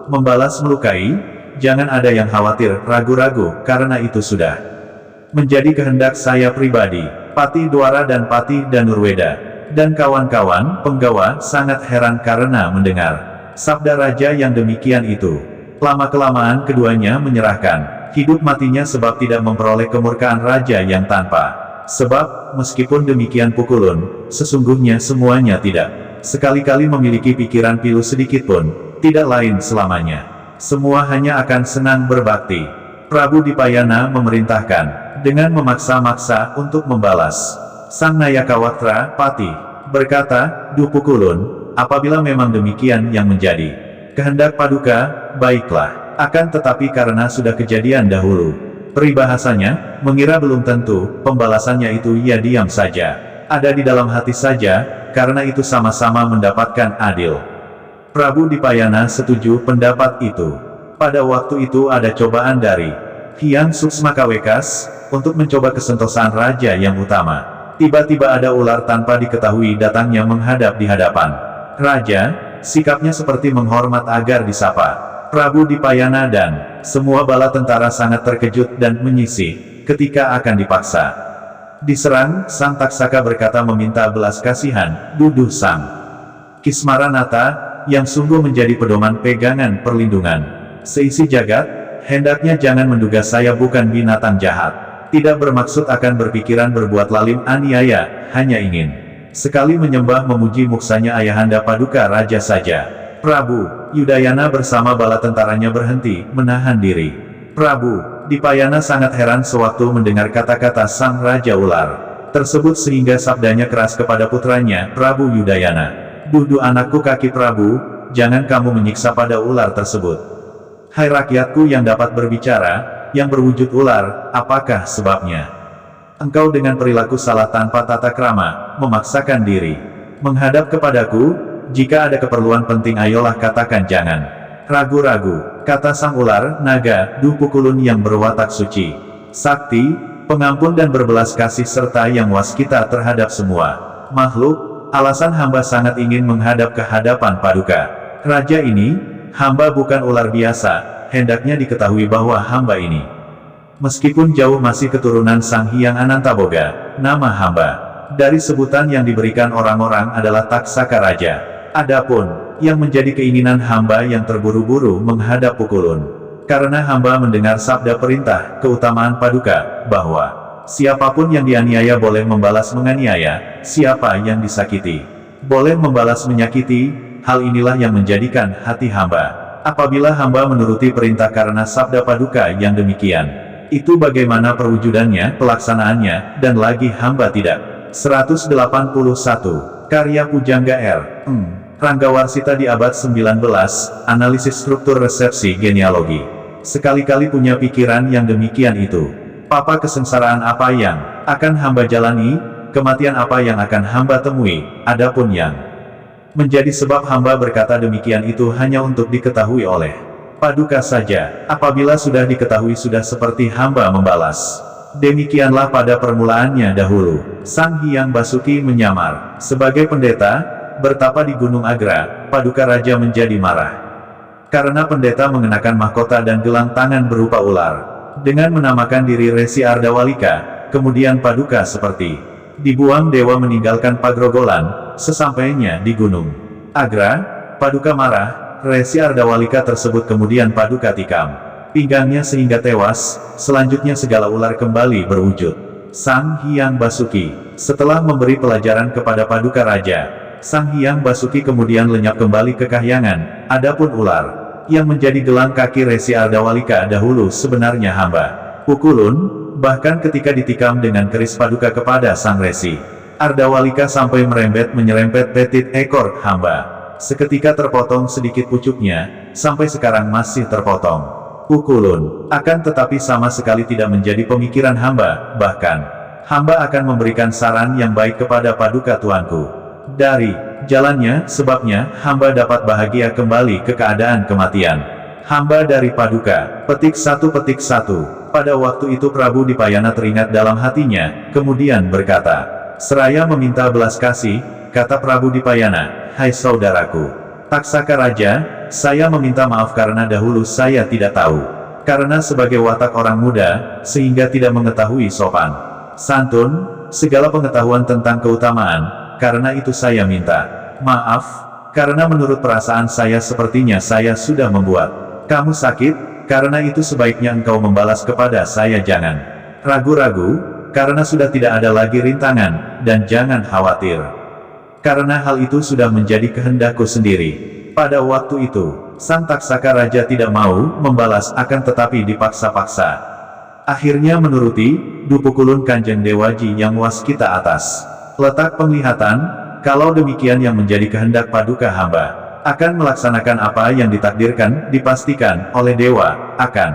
Membalas melukai, jangan ada yang khawatir, ragu-ragu, karena itu sudah menjadi kehendak saya pribadi. Patih Dwara dan Patih Danurweda, dan kawan-kawan, penggawa, sangat heran karena mendengar sabda raja yang demikian itu. Lama-kelamaan keduanya menyerahkan hidup matinya sebab tidak memperoleh kemurkaan raja yang tanpa sebab. Meskipun demikian pukulun, sesungguhnya semuanya tidak sekali-kali memiliki pikiran pilu sedikit pun, tidak lain selamanya. Semua hanya akan senang berbakti. Prabu Dipayana memerintahkan dengan memaksa-maksa untuk membalas. Sang Nayakawatra Patih berkata, "Duh pukulun, apabila memang demikian yang menjadi kehendak Paduka, baiklah. Akan tetapi karena sudah kejadian dahulu, peribahasanya, mengira belum tentu, pembalasannya itu ia diam saja. Ada di dalam hati saja, karena itu sama-sama mendapatkan adil." Prabu Dipayana setuju pendapat itu. Pada waktu itu ada cobaan dari Hyang Suksmakawekas, untuk mencoba kesentosaan raja yang utama. Tiba-tiba ada ular tanpa diketahui datangnya menghadap di hadapan raja, sikapnya seperti menghormat agar disapa Prabu Dipayana dan semua bala tentara sangat terkejut dan menyisih ketika akan dipaksa diserang. Sang taksaka berkata meminta belas kasihan, duduh sang Kismaranata, yang sungguh menjadi pedoman pegangan perlindungan seisi jagat, hendaknya jangan menduga saya bukan binatang jahat. Tidak bermaksud akan berpikiran berbuat lalim aniaya, hanya ingin sekali menyembah memuji muksanya ayahanda Paduka Raja saja. Prabu Yudayana bersama bala tentaranya berhenti, menahan diri. Prabu Dipayana sangat heran sewaktu mendengar kata-kata sang Raja Ular. tersebut sehingga sabdanya keras kepada putranya, Prabu Yudayana. Duh anakku kaki Prabu, jangan kamu menyiksa pada ular tersebut. Hai rakyatku yang dapat berbicara, yang berwujud ular, apakah sebabnya? Engkau dengan perilaku salah tanpa tata krama, memaksakan diri menghadap kepadaku, jika ada keperluan penting ayolah katakan jangan ragu-ragu, kata sang ular, naga, Duh Pukulun yang berwatak suci, sakti, pengampun dan berbelas kasih serta yang waskita terhadap semua makhluk, alasan hamba sangat ingin menghadap ke hadapan Paduka Raja ini, hamba bukan ular biasa, hendaknya diketahui bahwa hamba ini, meskipun jauh masih keturunan Sang Hyang Anantaboga, nama hamba, dari sebutan yang diberikan orang-orang adalah Taksaka Raja. Adapun, yang menjadi keinginan hamba yang terburu-buru menghadap Pukulun, karena hamba mendengar sabda perintah, keutamaan Paduka, bahwa, siapapun yang dianiaya boleh membalas menganiaya, siapa yang disakiti, boleh membalas menyakiti, hal inilah yang menjadikan hati hamba. Apabila hamba menuruti perintah karena sabda Paduka yang demikian, itu bagaimana perwujudannya, pelaksanaannya, dan lagi hamba tidak. 181, karya Pujangga R. Ranggawarsita di abad 19, analisis struktur resepsi genealogi. Sekali-kali punya pikiran yang demikian itu. Papa kesengsaraan apa yang akan hamba jalani, kematian apa yang akan hamba temui, adapun yang menjadi sebab hamba berkata demikian itu hanya untuk diketahui oleh Paduka saja. Apabila sudah diketahui sudah seperti hamba membalas. Demikianlah pada permulaannya dahulu. Sang Hyang Basuki menyamar sebagai pendeta, bertapa di Gunung Agra. Paduka Raja menjadi marah karena pendeta mengenakan mahkota dan gelang tangan berupa ular, dengan menamakan diri Resi Ardawalika. Kemudian Paduka seperti dibuang dewa meninggalkan pagrogolan. Sesampainya di Gunung Agra, Paduka marah. Resi Ardawalika tersebut kemudian Paduka tikam pinggangnya sehingga tewas. Selanjutnya segala ular kembali berwujud. Sang Hyang Basuki, setelah memberi pelajaran kepada Paduka Raja, Sang Hyang Basuki kemudian lenyap kembali ke kahyangan. Adapun ular yang menjadi gelang kaki Resi Ardawalika dahulu sebenarnya hamba Pukulun, bahkan ketika ditikam dengan keris Paduka kepada Sang Resi Ardawalika sampai menyerempet petit ekor hamba. Seketika terpotong sedikit pucuknya, sampai sekarang masih terpotong. Pukulun, akan tetapi sama sekali tidak menjadi pemikiran hamba, bahkan, hamba akan memberikan saran yang baik kepada Paduka Tuanku. Dari jalannya, sebabnya, hamba dapat bahagia kembali ke keadaan kematian. Hamba dari Paduka, petik 1. Pada waktu itu Prabu Dipayana teringat dalam hatinya, kemudian berkata, seraya meminta belas kasih, kata Prabu Dipayana, hai saudaraku Taksaka Raja, saya meminta maaf karena dahulu saya tidak tahu. Karena sebagai watak orang muda, sehingga tidak mengetahui sopan santun, segala pengetahuan tentang keutamaan, karena itu saya minta maaf, karena menurut perasaan saya sepertinya saya sudah membuat kamu sakit, karena itu sebaiknya engkau membalas kepada saya jangan ragu-ragu, karena sudah tidak ada lagi rintangan, dan jangan khawatir. Karena hal itu sudah menjadi kehendakku sendiri. Pada waktu itu, Sang Taksaka Raja tidak mau membalas akan tetapi dipaksa-paksa. Akhirnya menuruti, Duh Pukulun Kanjeng Dewaji yang waskita atas. Letak penglihatan, kalau demikian yang menjadi kehendak Paduka hamba, akan melaksanakan apa yang ditakdirkan, dipastikan, oleh Dewa, akan.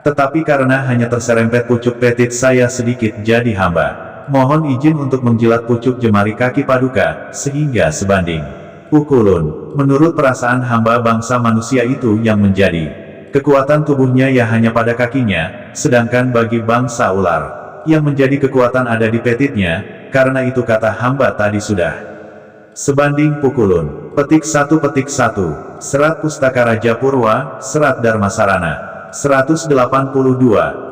Tetapi karena hanya terserempet pucuk petit saya sedikit jadi hamba. Mohon izin untuk menjilat pucuk jemari kaki Paduka, sehingga sebanding. Pukulun, menurut perasaan hamba bangsa manusia itu yang menjadi kekuatan tubuhnya ya hanya pada kakinya, sedangkan bagi bangsa ular, yang menjadi kekuatan ada di petitnya, karena itu kata hamba tadi sudah. Sebanding Pukulun, petik 1. Serat Pustaka Raja Purwa, Serat Darmasarana. 182,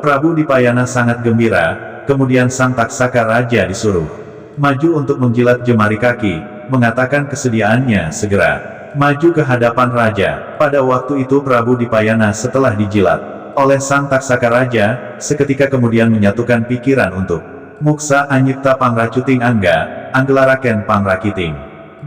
Prabu Dipayana sangat gembira. Kemudian Sang Taksaka Raja disuruh maju untuk menjilat jemari kaki, mengatakan kesediaannya segera maju ke hadapan Raja. Pada waktu itu Prabu Dipayana setelah dijilat oleh Sang Taksaka Raja, seketika kemudian menyatukan pikiran untuk muksa anyipta pangracuting angga, anggelaraken pangrakiting.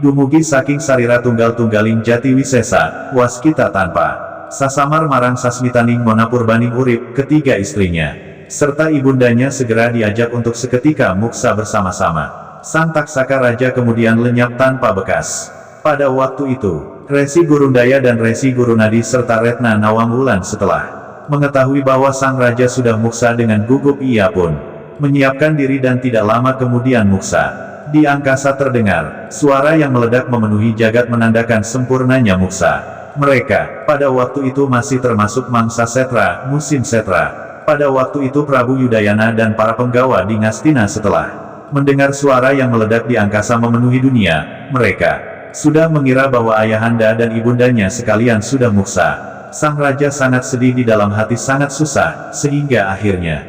Dumugi saking sarira tunggal-tunggaling jati wisesa, waskita tanpa sasamar marang sasmitaning monapurbaning urip, ketiga istrinya. serta ibundanya segera diajak untuk seketika muksa bersama-sama. Sang Taksaka Raja kemudian lenyap tanpa bekas. Pada waktu itu, Resi Gurundaya dan Resi Gurunadi serta Retna Nawangwulan setelah mengetahui bahwa sang raja sudah muksa dengan gugup, ia pun menyiapkan diri dan tidak lama kemudian muksa. Di angkasa terdengar suara yang meledak memenuhi jagat menandakan sempurnanya muksa. Mereka pada waktu itu masih termasuk mangsa setra, musim setra. Pada waktu itu Prabu Yudayana dan para penggawa di Ngastina setelah mendengar suara yang meledak di angkasa memenuhi dunia, mereka sudah mengira bahwa ayahanda dan ibundanya sekalian sudah muksa. Sang raja sangat sedih, di dalam hati sangat susah, sehingga akhirnya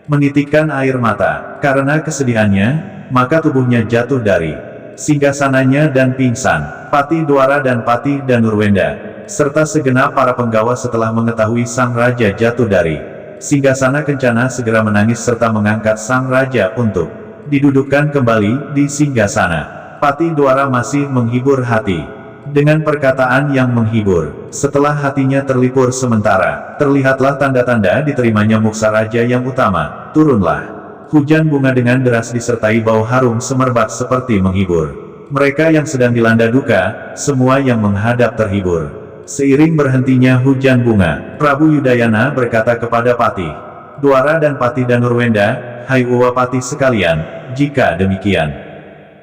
menitikkan air mata. Karena kesedihannya, maka tubuhnya jatuh dari singgasananya dan pingsan. Patih Dwara dan Patih Danurwenda, serta segenap para penggawa setelah mengetahui sang raja jatuh dari singgasana kencana segera menangis serta mengangkat sang raja untuk didudukkan kembali di singgasana. Patih Dwara masih menghibur hati dengan perkataan yang menghibur. Setelah hatinya terlipur sementara, terlihatlah tanda-tanda diterimanya muksa raja yang utama. Turunlah hujan bunga dengan deras disertai bau harum semerbak seperti menghibur mereka yang sedang dilanda duka. Semua yang menghadap terhibur. Seiring berhentinya hujan bunga, Prabu Yudayana berkata kepada Patih Dwara dan Patih Danurwenda, "Hai Uwapati sekalian, jika demikian,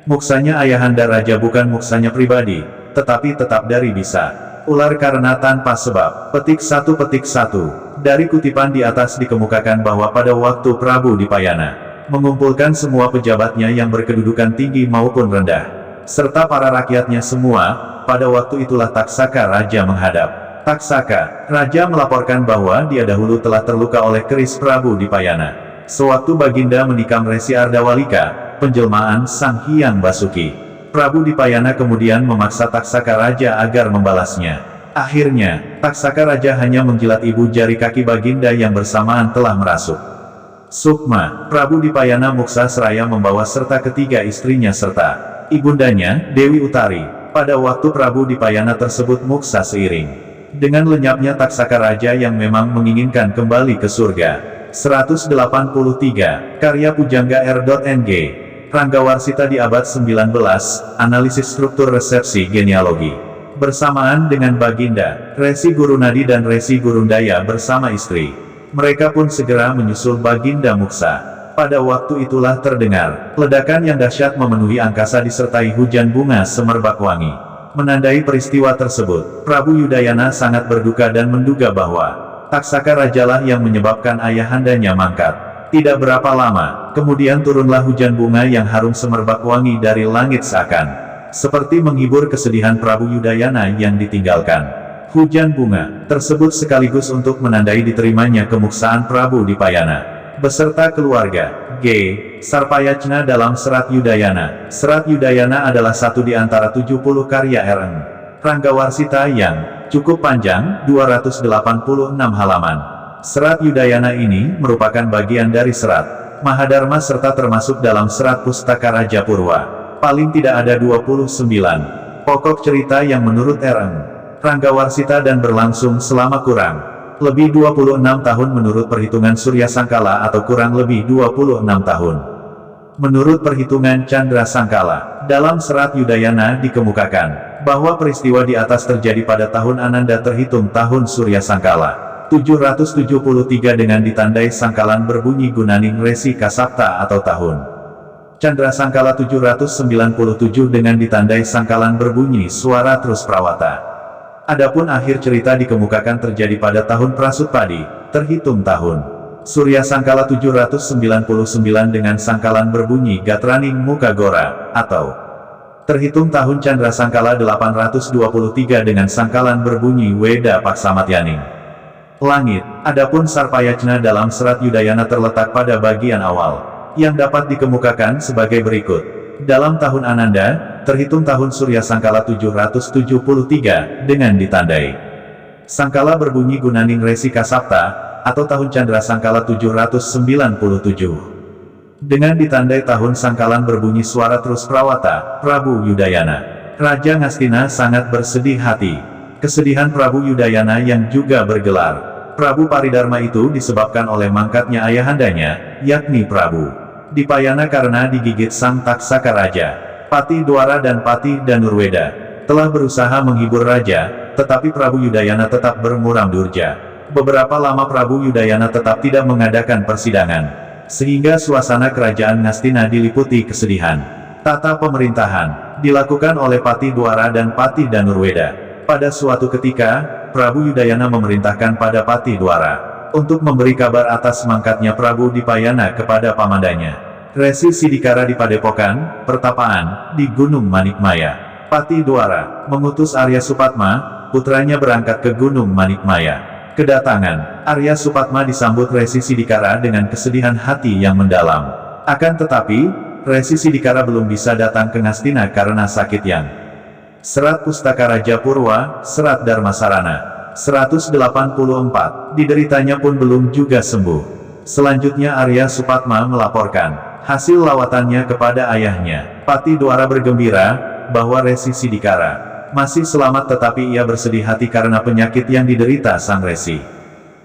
muksanya ayahanda raja bukan muksanya pribadi, tetapi tetap dari bisa ular karena tanpa sebab." Petik 1. Dari kutipan di atas dikemukakan bahwa pada waktu Prabu Dipayana mengumpulkan semua pejabatnya yang berkedudukan tinggi maupun rendah, serta para rakyatnya semua, pada waktu itulah Taksaka Raja menghadap. Taksaka Raja melaporkan bahwa dia dahulu telah terluka oleh keris Prabu Dipayana sewaktu Baginda menikam Resi Ardawalika, penjelmaan Sang Hyang Basuki. Prabu Dipayana kemudian memaksa Taksaka Raja agar membalasnya. Akhirnya, Taksaka Raja hanya menjilat ibu jari kaki Baginda yang bersamaan telah merasuk. Sukma, Prabu Dipayana muksa seraya membawa serta ketiga istrinya serta ibundanya, Dewi Utari. Pada waktu Prabu Dipayana tersebut muksa seiring dengan lenyapnya Taksaka Raja yang memang menginginkan kembali ke surga. 183, karya Pujangga R.Ng. Ranggawarsita di abad 19, analisis struktur resepsi genealogi. Bersamaan dengan Baginda, Resi Gurunadi dan Resi Gurundaya bersama istri mereka pun segera menyusul Baginda muksa. Pada waktu itulah terdengar ledakan yang dahsyat memenuhi angkasa disertai hujan bunga semerbak wangi. Menandai peristiwa tersebut, Prabu Yudayana sangat berduka dan menduga bahwa Taksaka Rajalah yang menyebabkan ayahandanya mangkat. Tidak berapa lama, kemudian turunlah hujan bunga yang harum semerbak wangi dari langit seakan seperti menghibur kesedihan Prabu Yudayana yang ditinggalkan. Hujan bunga tersebut sekaligus untuk menandai diterimanya kemuksaan Prabu Dipayana beserta keluarga. G. Sarpayacna dalam Serat Yudayana. Serat Yudayana adalah satu di antara 70 karya R.Ng. Ranggawarsita yang cukup panjang, 286 halaman. Serat Yudayana ini merupakan bagian dari Serat Mahadharma serta termasuk dalam Serat Pustaka Raja Purwa. Paling tidak ada 29 pokok cerita yang menurut R.Ng. Ranggawarsita dan berlangsung selama kurang lebih 26 tahun menurut perhitungan Surya Sangkala atau kurang lebih 26 tahun menurut perhitungan Chandra Sangkala. Dalam Serat Yudayana dikemukakan bahwa peristiwa di atas terjadi pada tahun Ananda terhitung tahun Surya Sangkala 773 dengan ditandai sangkalan berbunyi Gunaning Resi Kasapta atau tahun Chandra Sangkala 797 dengan ditandai sangkalan berbunyi Suara Terus Prawata. Adapun akhir cerita dikemukakan terjadi pada tahun Prasutpadi, terhitung tahun Surya Sangkala 799 dengan sangkalan berbunyi Gatraning Mukagora, atau terhitung tahun Chandra Sangkala 823 dengan sangkalan berbunyi Weda Paksamatyaning. Langit. Adapun Sarpayacna dalam Serat Yudayana terletak pada bagian awal, yang dapat dikemukakan sebagai berikut. Dalam tahun Ananda, terhitung tahun Surya Sangkala 773, dengan ditandai sangkala berbunyi Gunaning Resi Kasapta, atau tahun Chandra Sangkala 797. Dengan ditandai tahun sangkalan berbunyi Suara Terus Prawata, Prabu Yudayana. Raja Ngastina sangat bersedih hati. Kesedihan Prabu Yudayana yang juga bergelar Prabu Paridharma itu disebabkan oleh mangkatnya ayahandanya, yakni Prabu Dipayana karena digigit sang Taksaka Raja. Patih Dwara dan Patih Danurweda telah berusaha menghibur Raja, tetapi Prabu Yudayana tetap bermuram durja. Beberapa lama Prabu Yudayana tetap tidak mengadakan persidangan, sehingga suasana kerajaan Ngastina diliputi kesedihan. Tata pemerintahan dilakukan oleh Patih Dwara dan Patih Danurweda. Pada suatu ketika, Prabu Yudayana memerintahkan pada Patih Dwara untuk memberi kabar atas mangkatnya Prabu Dipayana kepada pamandanya, Resi Sidikara di Padepokan Pertapaan di Gunung Manikmaya. Patih Dwara mengutus Arya Supatma, putranya berangkat ke Gunung Manikmaya. Kedatangan Arya Supatma disambut Resi Sidikara dengan kesedihan hati yang mendalam. Akan tetapi, Resi Sidikara belum bisa datang ke Ngastina karena sakit yang. Serat Pustaka Raja Purwa, Serat Dharmasarana 184, dideritanya pun belum juga sembuh. Selanjutnya Arya Supatma melaporkan hasil lawatannya kepada ayahnya. Patih Dwara bergembira bahwa Resi Sidikara masih selamat, tetapi ia bersedih hati karena penyakit yang diderita sang Resi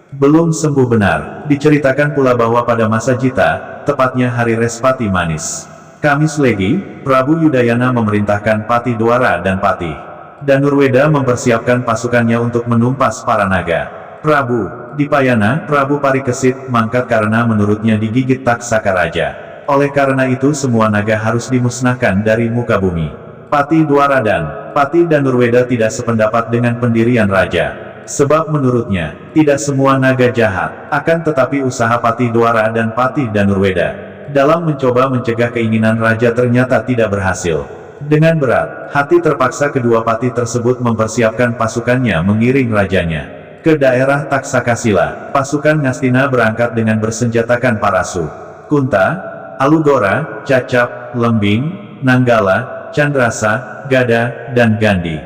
belum sembuh benar. Diceritakan pula bahwa pada masa Jita, tepatnya hari Respati Manis, Kamis Legi, Prabu Yudayana memerintahkan Patih Dwara dan Patih Danurweda mempersiapkan pasukannya untuk menumpas para naga. Prabu Dipayana, Prabu Parikesit, mangkat karena menurutnya digigit Taksaka Raja. Oleh karena itu semua naga harus dimusnahkan dari muka bumi. Patih Dwara dan Patih Danurweda tidak sependapat dengan pendirian Raja, sebab menurutnya, tidak semua naga jahat. Akan tetapi usaha Patih Dwara dan Patih Danurweda dalam mencoba mencegah keinginan Raja ternyata tidak berhasil. Dengan berat hati terpaksa kedua patih tersebut mempersiapkan pasukannya mengiring rajanya ke daerah Taksakasila. Pasukan Ngastina berangkat dengan bersenjatakan parasu, kunta, alugora, cacap, lembing, nanggala, candrasa, gada, dan gandhi.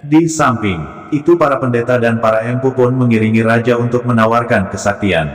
Di samping itu para pendeta dan para empu pun mengiringi Raja untuk menawarkan kesaktian.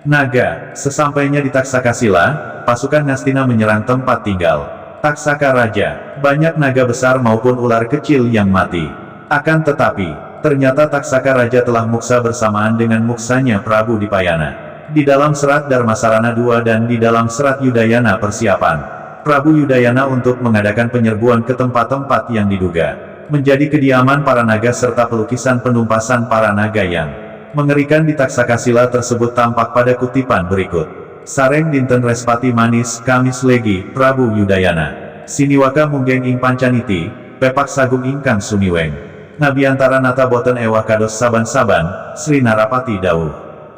Naga, sesampainya di Taksakasila, pasukan Ngastina menyerang tempat tinggal Taksaka Raja. Banyak naga besar maupun ular kecil yang mati. Akan tetapi, ternyata Taksaka Raja telah muksa bersamaan dengan muksanya Prabu Dipayana. Di dalam Serat Dharmasarana II dan di dalam Serat Yudayana Persiapan Prabu Yudayana untuk mengadakan penyerbuan ke tempat-tempat yang diduga menjadi kediaman para naga serta pelukisan penumpasan para naga yang mengerikan di Taksakasila tersebut tampak pada kutipan berikut. Sareng dinten Respati Manis, Kamis Legi, Prabu Yudayana siniwaka munggeng ing pancaniti, pepak sagung ingkang sumiweng. Ngabiantara nata boten ewah kados saban-saban, Sri Narapati dawuh.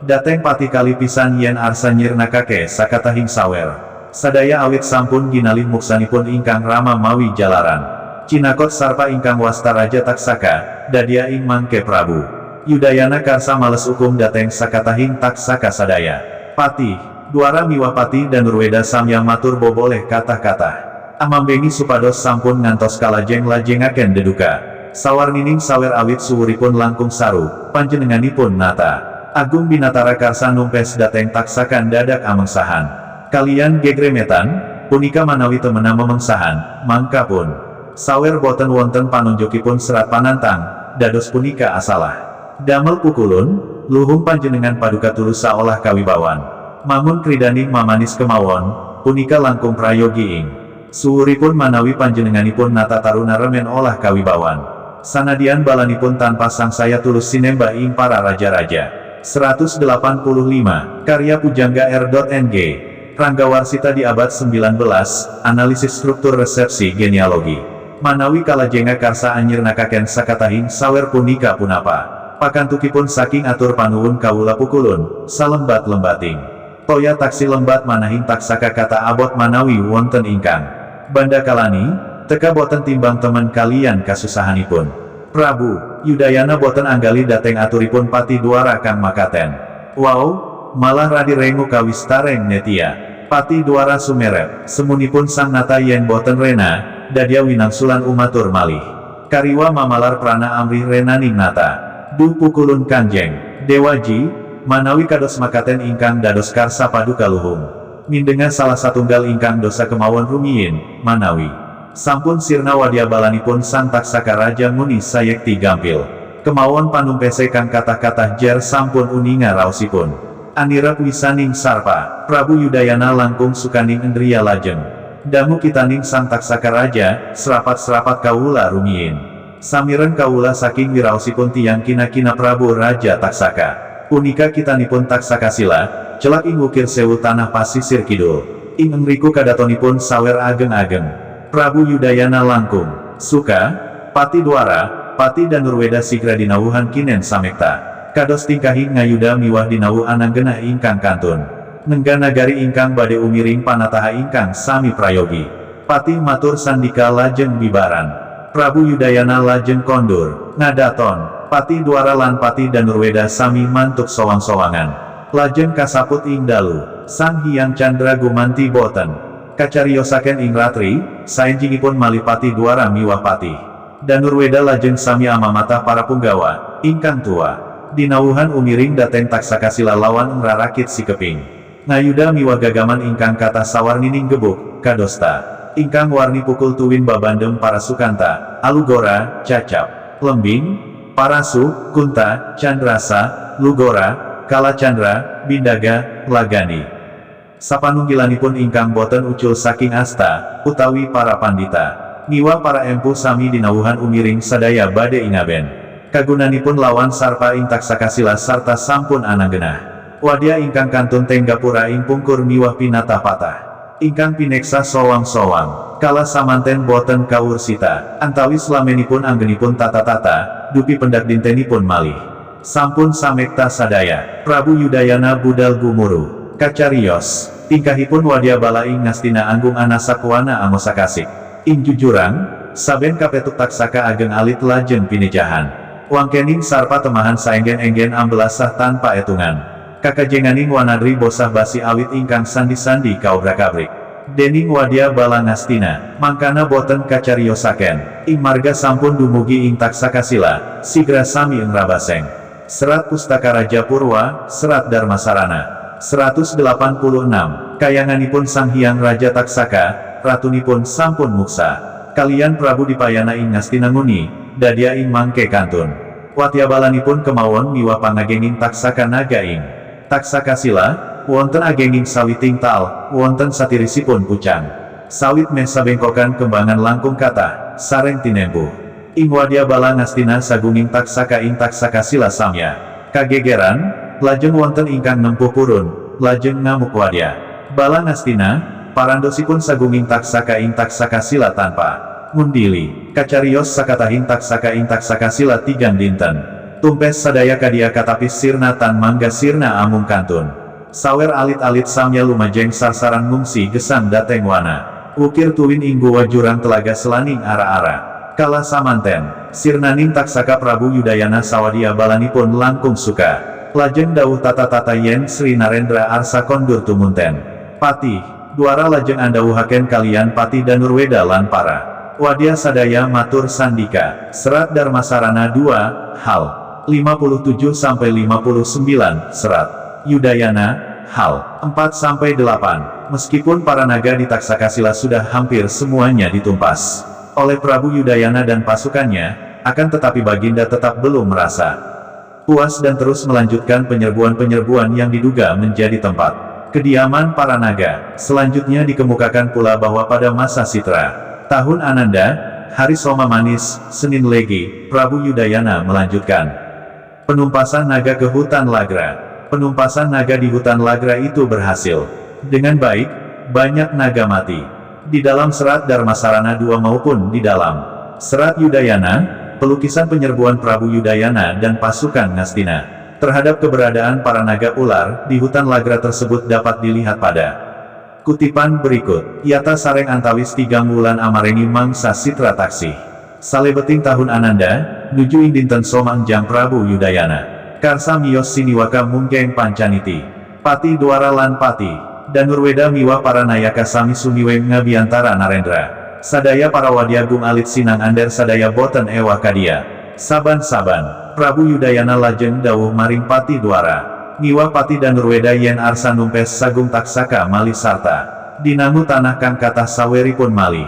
Dateng pati kali pisan yen arsa nyirna kake sakatahing sawer. Sadaya awit sampun ginalih muksanipun ingkang rama mawi jalaran. Cinakot sarpa ingkang wasta Raja Taksaka, dadia ing mangke Prabu Yudayana karsa males ukum dateng sakatahing Taksaka sadaya. Patih Dwara miwah Patih Danurweda samyang matur boboleh kata-kata amambengi supados sampun ngantos kalajeng-lajengaken deduka. Sawarnining sawer awit suwuripun langkung saru, panjenenganipun nata agung binatara karsa numpes dateng Taksakan dadak amengsahan. Kalian gegremetan, punika manawi temena memengsahan, mangka pun sawer boten wonten panunjukipun serat panantang, dados punika asalah damel pukulun, luhung panjenengan paduka tulus saolah kawibawan. Mamun kridaning mamanis kemawon, punika langkung prayogi ing suwuripun manawi panjenenganipun nata taruna remen olah kawibawan. Sanadian balanipun tanpa sangsaya tulus sinembah ing para raja-raja. 185, karya Pujangga R.Ng. Ranggawarsita di abad 19, analisis struktur resepsi genealogi. Manawi kalajenga karsa anyirna kaken sakatahing sawer punika punapa. Pakantukipun saking atur panuwun kawula pukulun, salembat-lembating. Toya taksi lembat manahing Taksaka kata abot manawi wonten ingkang banda kalani, teka boten timbang temen kalian kasusahanipun. Prabu Yudayana boten anggali dateng aturipun Patih Dwara kang makaten. Wow, malah radi rengu kawistareng netia. Patih Dwara sumeret, semunipun sang nata yen boten rena, dadia winangsulan umatur malih. Kariwa mamalar prana amrih renaning nata. Duh pukulun kanjeng, Dewaji, manawi kados makaten ingkang dados karsa paduka luhung. Mindenga salah satunggal ingkang dosa kemawon rumiyin, manawi sampun sirna wadya balanipun sang Taksaka Raja muni sayekti gampil. kemawon panumpese kang kata-kata jer sampun uninga raosipun. Anirep wisaning sarpa, Prabu Yudayana langkung sukaning endriya lajeng. Damu kitaning sang taksaka raja, serapat-serapat kawula rumiyin. Samiren kawula saking wiraosipun tiyang kina-kina Prabu Raja Taksaka. Punika kitanipun taksaka sila, celak ing Wukir Sewu tanah pasisir kidul. Ing engriku kadatonipun sawer ageng-ageng. Prabu Yudayana langkung, suka, Pati Dwara, Pati Danurweda sigra dinawuhan kinen samekta. Kados tingkahi ngayuda miwah dinawuh ananggena ingkang kantun. Nengga nagari ingkang bade umiring panataha ingkang sami prayogi. Pati matur sandika lajeng bibaran. Prabu Yudayana lajeng kondur, ngadaton, Pati Dwara lan Pati Danurweda sami mantuk sowang-sowangan. Lajeng kasaput ing dalu, Sang Hyang Candra gumanti boten. Kacariosaken ing ratri, saenjingipun malih Pati Dwara miwah Pati Danurweda lajeng sami amamatah para punggawa, ingkang tua. Dinawuhan umiring dateng taksaka sila lawan ngrarakit si keping. Ngayuda miwah gagaman ingkang kata sawarnining gebuk, kadosta. Ingkang warni pukul tuwin babandem para sukanta, Alugora, Cacap, Lembing, Parasu, Kunta, Candrasa, Lugora, Kalacandra, Bindaga, Lagani. Sapanunggilanipun ingkang boten ucul saking asta, utawi para pandita. Miwah para empu sami dinawuhan umiring sadaya bade ingaben. Kagunanipun lawan sarpa ing taksaka sila sarta sampun ananggena. Wadya ingkang kantun tenggapura ing pungkur miwah pinatah patah. Ingkang pineksa sowang-sowang, kala samanten boten kawursita, antawis lamenipun anggenipun tata-tata, dupi pendak dintenipun malih. Sampun samekta sadaya, Prabu Yudayana budal gumuru, kacarios, tingkahipun wadya bala ing ngastina anggung anasakwana angosakasik. Ing jujurang, saben kapetuk taksaka ageng alit lajeng pinejahan. Wangkening sarpa temahan saenggen-enggen ambelasah tanpa etungan. Kakajenganing wanadri bosah basi awit ingkang sandi-sandi kaobrak-abrik. Dening wadya bala ngastina, mangkana boten kacariosaken. Ing marga sampun dumugi ing taksaka sila, sigra sami ing rabaseng. Serat Pustaka Raja Purwa, Serat Darmasarana. 186. Kayanganipun Sang Hyang Raja Taksaka, ratunipun sampun muksa. Kalian Prabu dipayana ing ngastina nguni, dadya ing mangke kantun. Watyabalanipun kemawon miwah pangagenging taksaka naga ing taksaka sila, wonten agenging sawiting tal, wonten satirisipun pucang. Sawit meh sabengkokan kembangan langkung kathah, sareng tinempuh. Ing wadyabala ngastina sagunging taksaka ing taksaka sila samya. Kagegeran, lajeng wonten ingkang nempuh purun, lajeng ngamuk wadya. Bala ngastina, parandosipun sagunging taksaka ing taksaka sila tanpa ngundili, kacarios sakatahing taksaka ing taksaka sila tigang dinten. Tumpes sadaya kadia katapis sirna tan mangga sirna amung kantun. Sawer alit-alit samya lumajeng sarsaran ngungsi gesang dateng wana. Ukir tuwin inggu wajurang telaga selaning ara-ara. Kala samanten, sirnaning taksaka Prabu Yudayana sawadya balanipun langkung suka. Lajeng dawuh tata-tata yen Sri Narendra arsa kondur tumunten. Pati, Dwara lajeng andawuhaken kalian Pati Danurweda lan para wadya sadaya matur sandika. Serat Darmasarana 2, hal 57-59, Serat Yudayana, hal 4-8. Meskipun para naga di taksaka sila sudah hampir semuanya ditumpas oleh Prabu Yudayana dan pasukannya, akan tetapi Baginda tetap belum merasa puas dan terus melanjutkan penyerbuan-penyerbuan yang diduga menjadi tempat kediaman para naga. Selanjutnya dikemukakan pula bahwa pada masa Sitra Tahun Ananda, hari Soma Manis, Senin Legi, Prabu Yudayana melanjutkan penumpasan naga ke hutan Lagra. Penumpasan naga di hutan Lagra itu berhasil dengan baik, banyak naga mati. Di dalam Serat Darmasarana 2 maupun di dalam Serat Yudayana, pelukisan penyerbuan Prabu Yudayana dan pasukan Ngastina terhadap keberadaan para naga ular di hutan Lagra tersebut dapat dilihat pada kutipan berikut. Yata sareng antawis 3 wulan amarengi mangsa Sitra taksih salebeting tahun Ananda, nuju ing dinten Somangjang Prabu Yudayana karsa miyos siniwaka munggeng pancaniti. Pati Dwara lan Pati Danurweda miwah para nayaka sami sumiweng ngabiantara Narendra. Sadaya para wadyagung alit sinang ander sadaya boten ewah kadia. Saban-saban, Prabu Yudayana lajeng dawuh maring Pati Dwara. Miwah Pati Danurweda yen arsa numpes sagung taksaka malih sarta dinamu tanah kang kathah saweripun malih.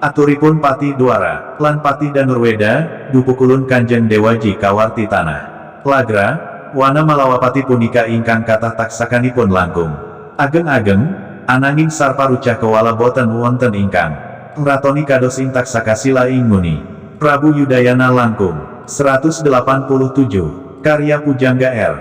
Aturipun Pati Dwara, lan Pati Danurweda, dupukulun Kanjeng Dewaji kawarti tanah. Lagra, wana malawapati punika ingkang kathah taksakanipun langkung. Ageng-ageng, ananging sarparucah kewala boten wonten ingkang ngratoni kados ing taksakasila ing muni. Prabu Yudayana langkung. 187. Karya Pujangga R.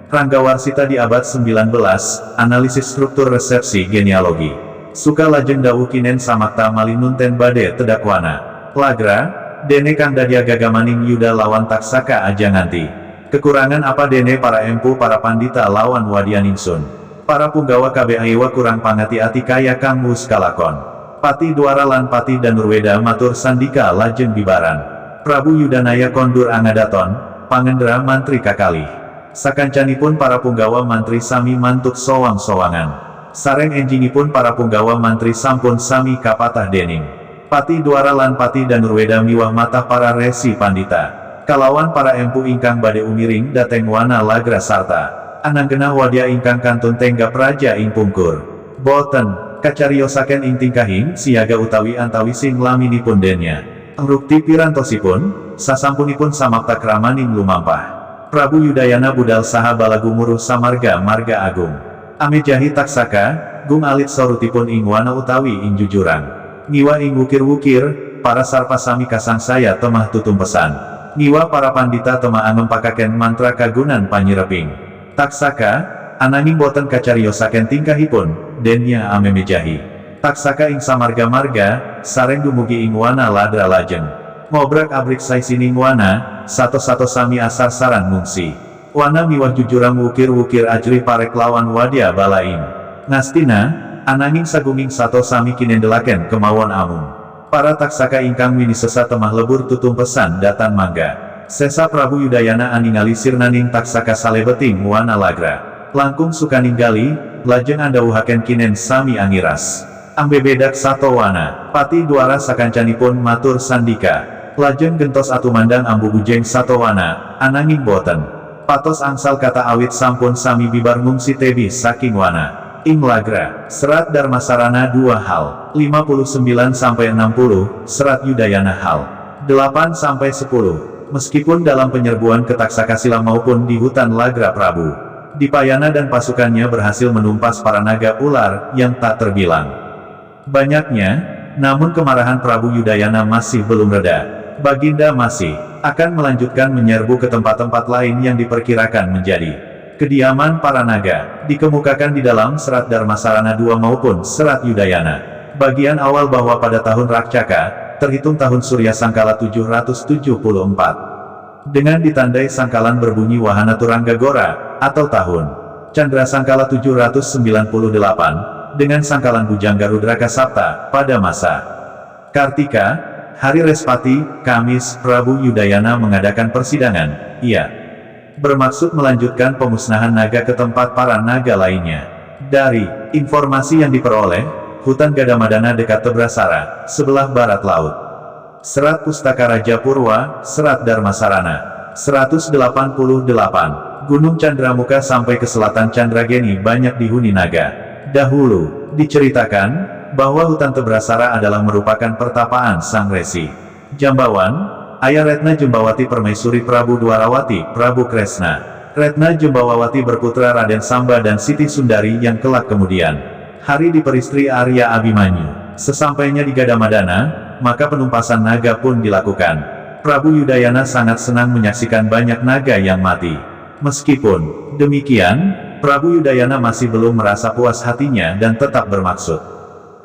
Ranggawarsita di abad 19, analisis struktur resepsi genealogi. Suka lajeng dawuh kinen samakta malinunten bade tedakwana. Lagra, dene kang dadia gagamaning Yuda lawan taksaka aja nganti. Kekurangan apa dene para empu para pandita lawan wadianingsun. Para punggawa kabeh ayewa kurang pangati-ati kaya kang mus kalakon. Pati Dwara lan Pati Danurweda matur sandika lajeng bibaran. Prabu Yudanaya kondur angadaton, pangendra mantri kakalih. Sakancanipun para punggawa mantri sami mantuk sowang-sowangan. Sareng enjingipun para punggawa mantri sampun sami kapatah dening. Pati Dwara lan Pati Danurweda miwah mata para resi pandita. Kalawan para empu ingkang bade umiring dateng wana lagra sarta. Ananggena wadya ingkang kantun tengga praja ing pungkur. Boten, kacariosaken ing tingkahing siaga utawi antawising laminipun denya. Ngrukti pirantosipun, sasampunipun samakta kramaning lumampah. Prabu Yudayana budal saha balagumuruh samarga marga agung. Ame jahi taksaka, gung alit sorutipun ing wana utawi ing jujurang. Ngiwa ing wukir-wukir, para sarpasami kasang saya temah tutum pesan. Ngiwa para pandita temah angempakaken mantra kagunan panyireping. Taksaka, ananging boten kacariosaken tingkahipun, denya ame mejahi. Taksaka ing samarga-marga, sareng dumugi ing wana ladra lajeng. Ngobrak-abrik saisining wana, sato-sato sami asar saran ngungsi. Wana miwah jujurang wukir-wukir ajri parek lawan wadya balaing. Ngastina, ananging sagunging sato sami kinendelaken kemawon amung. Para taksaka ingkang winisesa temah lebur tutum pesan datan mangga. Sesa Prabu Yudayana aningali sirnaning taksaka salebeting wana lagra. Langkung sukaninggali, lajeng andawuhaken kinen sami angiras. Ambe bedak sato wana, Pati Dwara sakancanipun matur sandika. Lajeng gentos atumandang ambu bujeng sato wana, ananging boten. Patos angsal kata awit sampun sami bibar ngungsi tebi saking wana. Ing lagra, Serat Darmasarana 2 hal, 59-60, Serat Yudayana hal, 8-10. Meskipun dalam penyerbuan ke Taksakasila maupun di hutan Lagra Prabu Dipayana dan pasukannya berhasil menumpas para naga ular yang tak terbilang banyaknya, namun kemarahan Prabu Yudayana masih belum reda. Baginda masih akan melanjutkan menyerbu ke tempat-tempat lain yang diperkirakan menjadi kediaman para naga, dikemukakan di dalam Serat Darmasarana 2 maupun Serat Yudayana. Bagian awal bahwa pada tahun Rakcaka, terhitung tahun Surya Sangkala 774, dengan ditandai sangkalan berbunyi Wahana Turanggagora, atau tahun Candra Sangkala 798, dengan sangkalan Bujangga Rudraka Sapta, pada masa Kartika, hari Respati, Kamis, Prabu Yudayana mengadakan persidangan. Ia bermaksud melanjutkan pemusnahan naga ke tempat para naga lainnya. Dari informasi yang diperoleh, hutan Gadamadana dekat Tebrasara, sebelah barat laut. Serat Pustaka Raja Purwa, Serat Darmasarana, 188. Gunung Candramuka sampai ke selatan Candrageni banyak dihuni naga. Dahulu, diceritakan bahwa hutan Tebrasara adalah merupakan pertapaan Sang Resi Jambawan, ayah Retna Jembawati Permaisuri Prabu Dwarawati, Prabu Kresna. Retna Jembawati berputra Raden Samba dan Siti Sundari yang kelak kemudian hari diperistri Arya Abimanyu. Sesampainya di Gadamadana, maka penumpasan naga pun dilakukan. Prabu Yudayana sangat senang menyaksikan banyak naga yang mati. Meskipun demikian, Prabu Yudayana masih belum merasa puas hatinya dan tetap bermaksud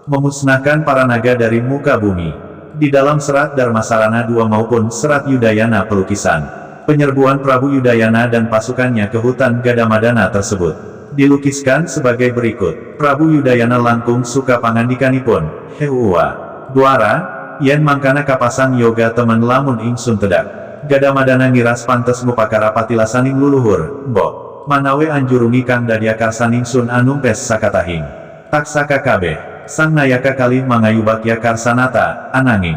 memusnahkan para naga dari muka bumi. Di dalam Serat Darmasarana 2 maupun Serat Yudayana pelukisan penyerbuan Prabu Yudayana dan pasukannya ke hutan Gadamadana tersebut dilukiskan sebagai berikut. Prabu Yudayana langkung suka pangandikanipun, Heua Dwara, yen mangkana kapasan yoga temen lamun ingsun tedak Gadamadana ngiras pantes ngupakara patilasaning luluhur, mbok manawe anjurungi kang dadia karsaningsun anumpes sakatahing taksaka kabeh. Sang nayaka kalih mangayubakya karsanata, ananging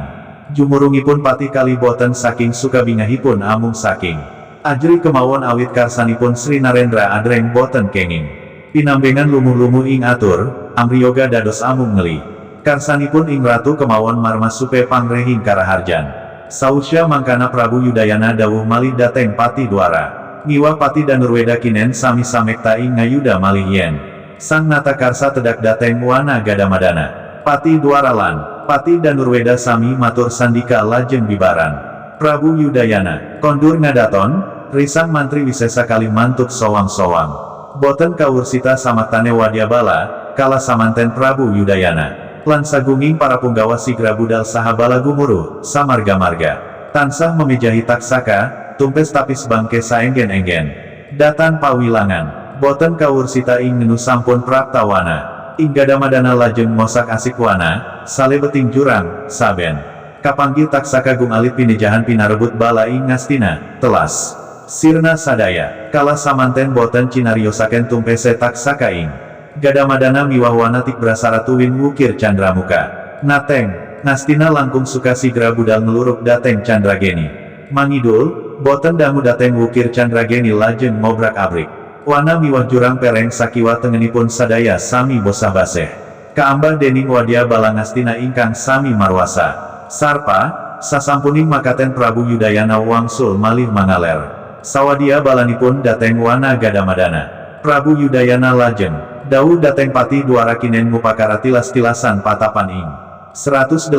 jumurungipun pati kalih boten saking sukabingahipun amung saking ajri kemawon awit karsanipun Sri Narendra adreng boten kenging pinambengan lumuh-lumuh ing atur, amriyoga dados amung ngeli. Karsanipun ing ratu kemawon marmas supe pangrehing karaharjan. Sausya mangkana Prabu Yudayana dawuh malih dateng Pati Dwara. Miwah Pati Danurweda kinen sami samekta ing ngayuda malih yen sang nata karsa tedak dateng wana Gadamadana. Pati Dwara lan Pati Danurweda sami matur sandika lajeng bibaran. Prabu Yudayana kondur ngadaton risang mantri wisesa kali mantuk sowang-sowang. Boten kawursita samaktane wadyabala, kala samanten Prabu Yudayana. Lan sagunging para punggawa sigra budal saha bala gumuruh, samarga-marga. Tansah memejahi taksaka, tumpes tapis bangke saenggen-enggen. Datan pawilangan, boten kawursita ing ngenu sampun praptawana. Ing Gadamadana lajeng mosak asikwana, sale beting jurang, saben. Kapanggih taksaka gung alit pinejahan pinarebut bala ing ngastina, telas. Sirna sadaya, kala samanten boten cinariosaken tumpese taksaka ing Gadamadana miwah wanatik brasara tuwin wukir Candramuka. Nateng, ngastina langkung suka sigra budal ngeluruk dateng Candrageni. Mangidul, boten dangu dateng wukir Candrageni lajeng ngobrak abrik. Wana miwah jurang pereng sakiwa tengenipun sadaya sami bosah baseh. Kaambah dening wadya bala ngastina ingkang sami marwasa. Sarpa, sasampuning makaten Prabu Yudayana wangsul malih mangaler. Sawadia balanipun dateng wana Gadamadana. Prabu Yudayana lajeng dawuh dateng Pati Dwara kinen ngupakara tilas-tilasan patapan ing 189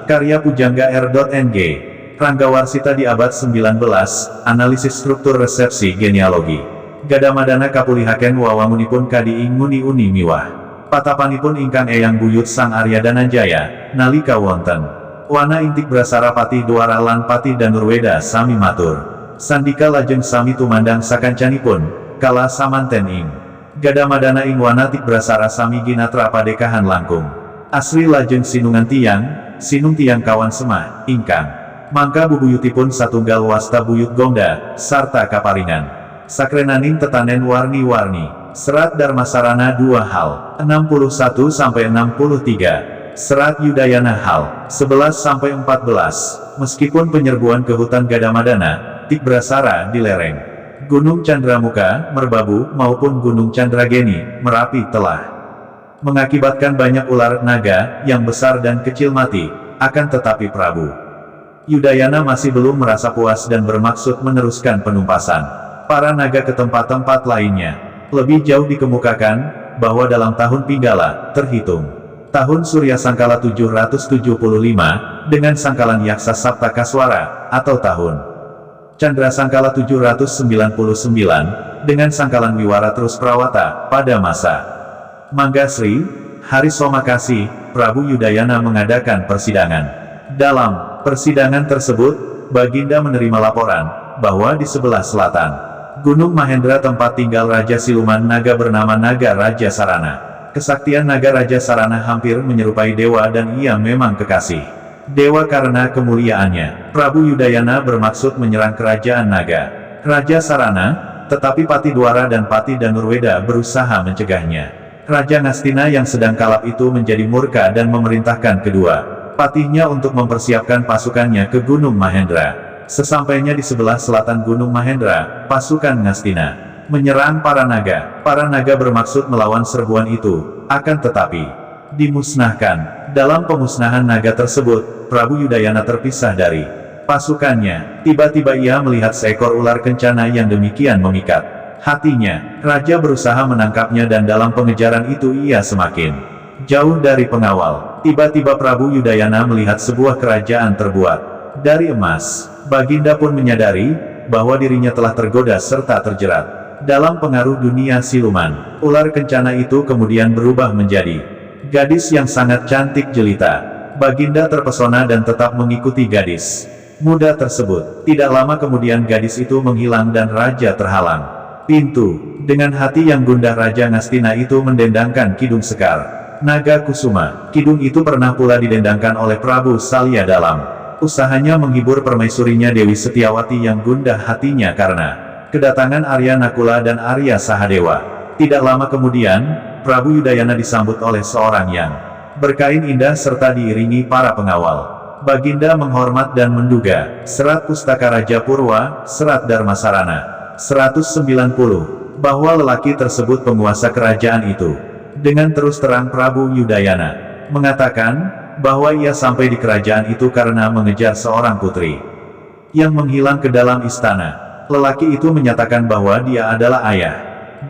karya pujangga R.Ng. Ranggawarsita di abad 19 analisis struktur resepsi genealogi. Gadamadana kapulihaken wawangunipun kadi ing nguni-uni miwah patapanipun ingkang eyang buyut Sang Arya Dananjaya nalika wonten wana intik brasara Pati Dwara lan Pati Danurweda sami matur sandika lajeng sami tumandang sakancanipun kala samanten ing Gadamadana ing wanatik brasara sami ginatra padekahan langkung asri lajeng sinungan sinung tiang kawan semah ingkang mangka bubuyutipun satunggal wasta buyut gongda sarta kaparingan sakrenaning tetanen warni-warni. Serat Darmasarana 2 hal 61-63. Serat Yudayana hal 11-14. Meskipun penyerbuan ke hutan Gadamadana tik brasara di lereng Gunung Candramuka, Merbabu, maupun Gunung Candrageni, Merapi telah mengakibatkan banyak ular naga yang besar dan kecil mati. Akan tetapi Prabu Yudayana masih belum merasa puas dan bermaksud meneruskan penumpasan para naga ke tempat-tempat lainnya. Lebih jauh dikemukakan bahwa dalam tahun Pinggala, terhitung tahun Surya Sangkala 775, dengan sangkalan Yaksa Sapta Kaswara, atau tahun Candra Sangkala 799, dengan sangkalan Wiwara Terus Prawata, pada masa Manggasri, Hari Somakasi, Prabu Yudayana mengadakan persidangan. Dalam persidangan tersebut, Baginda menerima laporan bahwa di sebelah selatan Gunung Mahendra tempat tinggal Raja Siluman Naga bernama Naga Raja Sarana. Kesaktian Naga Raja Sarana hampir menyerupai dewa dan ia memang kekasih dewa karena kemuliaannya. Prabu Yudayana bermaksud menyerang kerajaan Naga Raja Sarana, tetapi Pati Dwara dan Pati Danurweda berusaha mencegahnya. Raja Ngastina yang sedang kalap itu menjadi murka dan memerintahkan kedua patihnya untuk mempersiapkan pasukannya ke Gunung Mahendra. Sesampainya di sebelah selatan Gunung Mahendra, pasukan Ngastina menyerang para naga. Para naga bermaksud melawan serbuan itu, akan tetapi dimusnahkan. Dalam pemusnahan naga tersebut, Prabu Yudayana terpisah dari pasukannya. Tiba-tiba ia melihat seekor ular kencana yang demikian memikat hatinya. Raja berusaha menangkapnya dan dalam pengejaran itu ia semakin jauh dari pengawal. Tiba-tiba Prabu Yudayana melihat sebuah kerajaan terbuat dari emas. Baginda pun menyadari bahwa dirinya telah tergoda serta terjerat dalam pengaruh dunia siluman. Ular kencana itu kemudian berubah menjadi gadis yang sangat cantik jelita. Baginda terpesona dan tetap mengikuti gadis muda tersebut. Tidak lama kemudian gadis itu menghilang dan raja terhalang pintu. Dengan hati yang gundah Raja Ngastina itu mendendangkan Kidung Sekar Naga Kusuma. Kidung itu pernah pula didendangkan oleh Prabu Salya dalam usahanya menghibur permaisurinya Dewi Setiawati yang gundah hatinya karena kedatangan Arya Nakula dan Arya Sahadewa. Tidak lama kemudian, Prabu Yudayana disambut oleh seorang yang berkain indah serta diiringi para pengawal. Baginda menghormat dan menduga. Serat Pustaka Raja Purwa, Serat Darmasarana 190, bahwa lelaki tersebut penguasa kerajaan itu. Dengan terus terang Prabu Yudayana mengatakan bahwa ia sampai di kerajaan itu karena mengejar seorang putri yang menghilang ke dalam istana. Lelaki itu menyatakan bahwa dia adalah ayah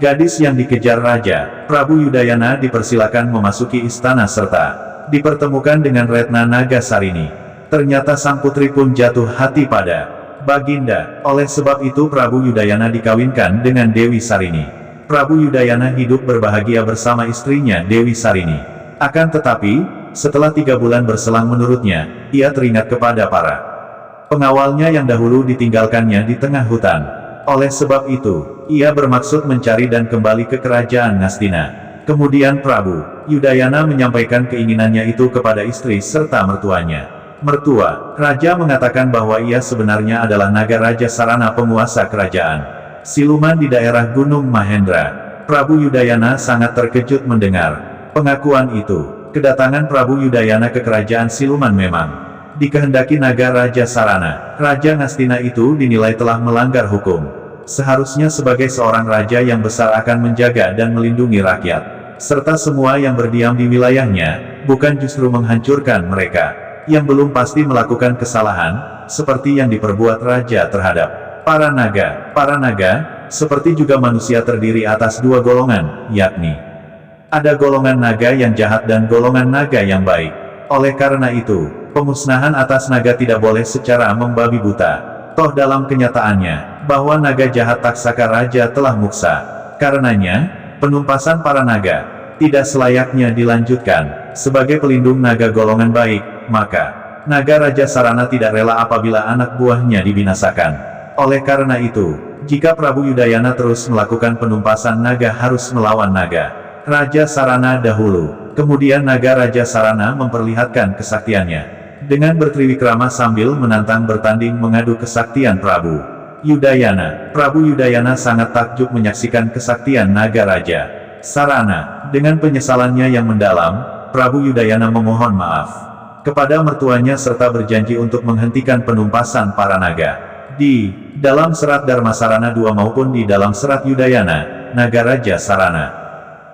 gadis yang dikejar raja. Prabu Yudayana dipersilakan memasuki istana serta dipertemukan dengan Retna Nagasarini. Ternyata sang putri pun jatuh hati pada Baginda. Oleh sebab itu Prabu Yudayana dikawinkan dengan Dewi Sarini. Prabu Yudayana hidup berbahagia bersama istrinya Dewi Sarini. Akan tetapi, setelah 3 bulan berselang menurutnya, ia teringat kepada para pengawalnya yang dahulu ditinggalkannya di tengah hutan. Oleh sebab itu, ia bermaksud mencari dan kembali ke kerajaan Ngastina. Kemudian Prabu Yudayana menyampaikan keinginannya itu kepada istri serta mertuanya. Mertua, raja mengatakan bahwa ia sebenarnya adalah Naga Raja Sarana, penguasa kerajaan siluman di daerah Gunung Mahendra. Prabu Yudayana sangat terkejut mendengar pengakuan itu. Kedatangan Prabu Yudayana ke kerajaan siluman memang dikehendaki Naga Raja Sarana. Raja Ngastina itu dinilai telah melanggar hukum. Seharusnya sebagai seorang raja yang besar akan menjaga dan melindungi rakyat, serta semua yang berdiam di wilayahnya, bukan justru menghancurkan mereka yang belum pasti melakukan kesalahan, seperti yang diperbuat raja terhadap para naga. Para naga, seperti juga manusia, terdiri atas 2 golongan, yakni ada golongan naga yang jahat dan golongan naga yang baik. Oleh karena itu, pemusnahan atas naga tidak boleh secara membabi buta. Toh dalam kenyataannya, bahwa naga jahat taksaka raja telah muksa. Karenanya, penumpasan para naga tidak selayaknya dilanjutkan. Sebagai pelindung naga golongan baik, maka Naga Raja Sarana tidak rela apabila anak buahnya dibinasakan. Oleh karena itu, jika Prabu Yudayana terus melakukan penumpasan naga, harus melawan Naga Raja Sarana dahulu. Kemudian Naga Raja Sarana memperlihatkan kesaktiannya dengan bertriwikrama sambil menantang bertanding mengadu kesaktian Prabu Yudayana. Prabu Yudayana sangat takjub menyaksikan kesaktian Naga Raja Sarana. Dengan penyesalannya yang mendalam, Prabu Yudayana memohon maaf kepada mertuanya serta berjanji untuk menghentikan penumpasan para naga. Di dalam serat Darmasarana II maupun di dalam serat Yudayana, Naga Raja Sarana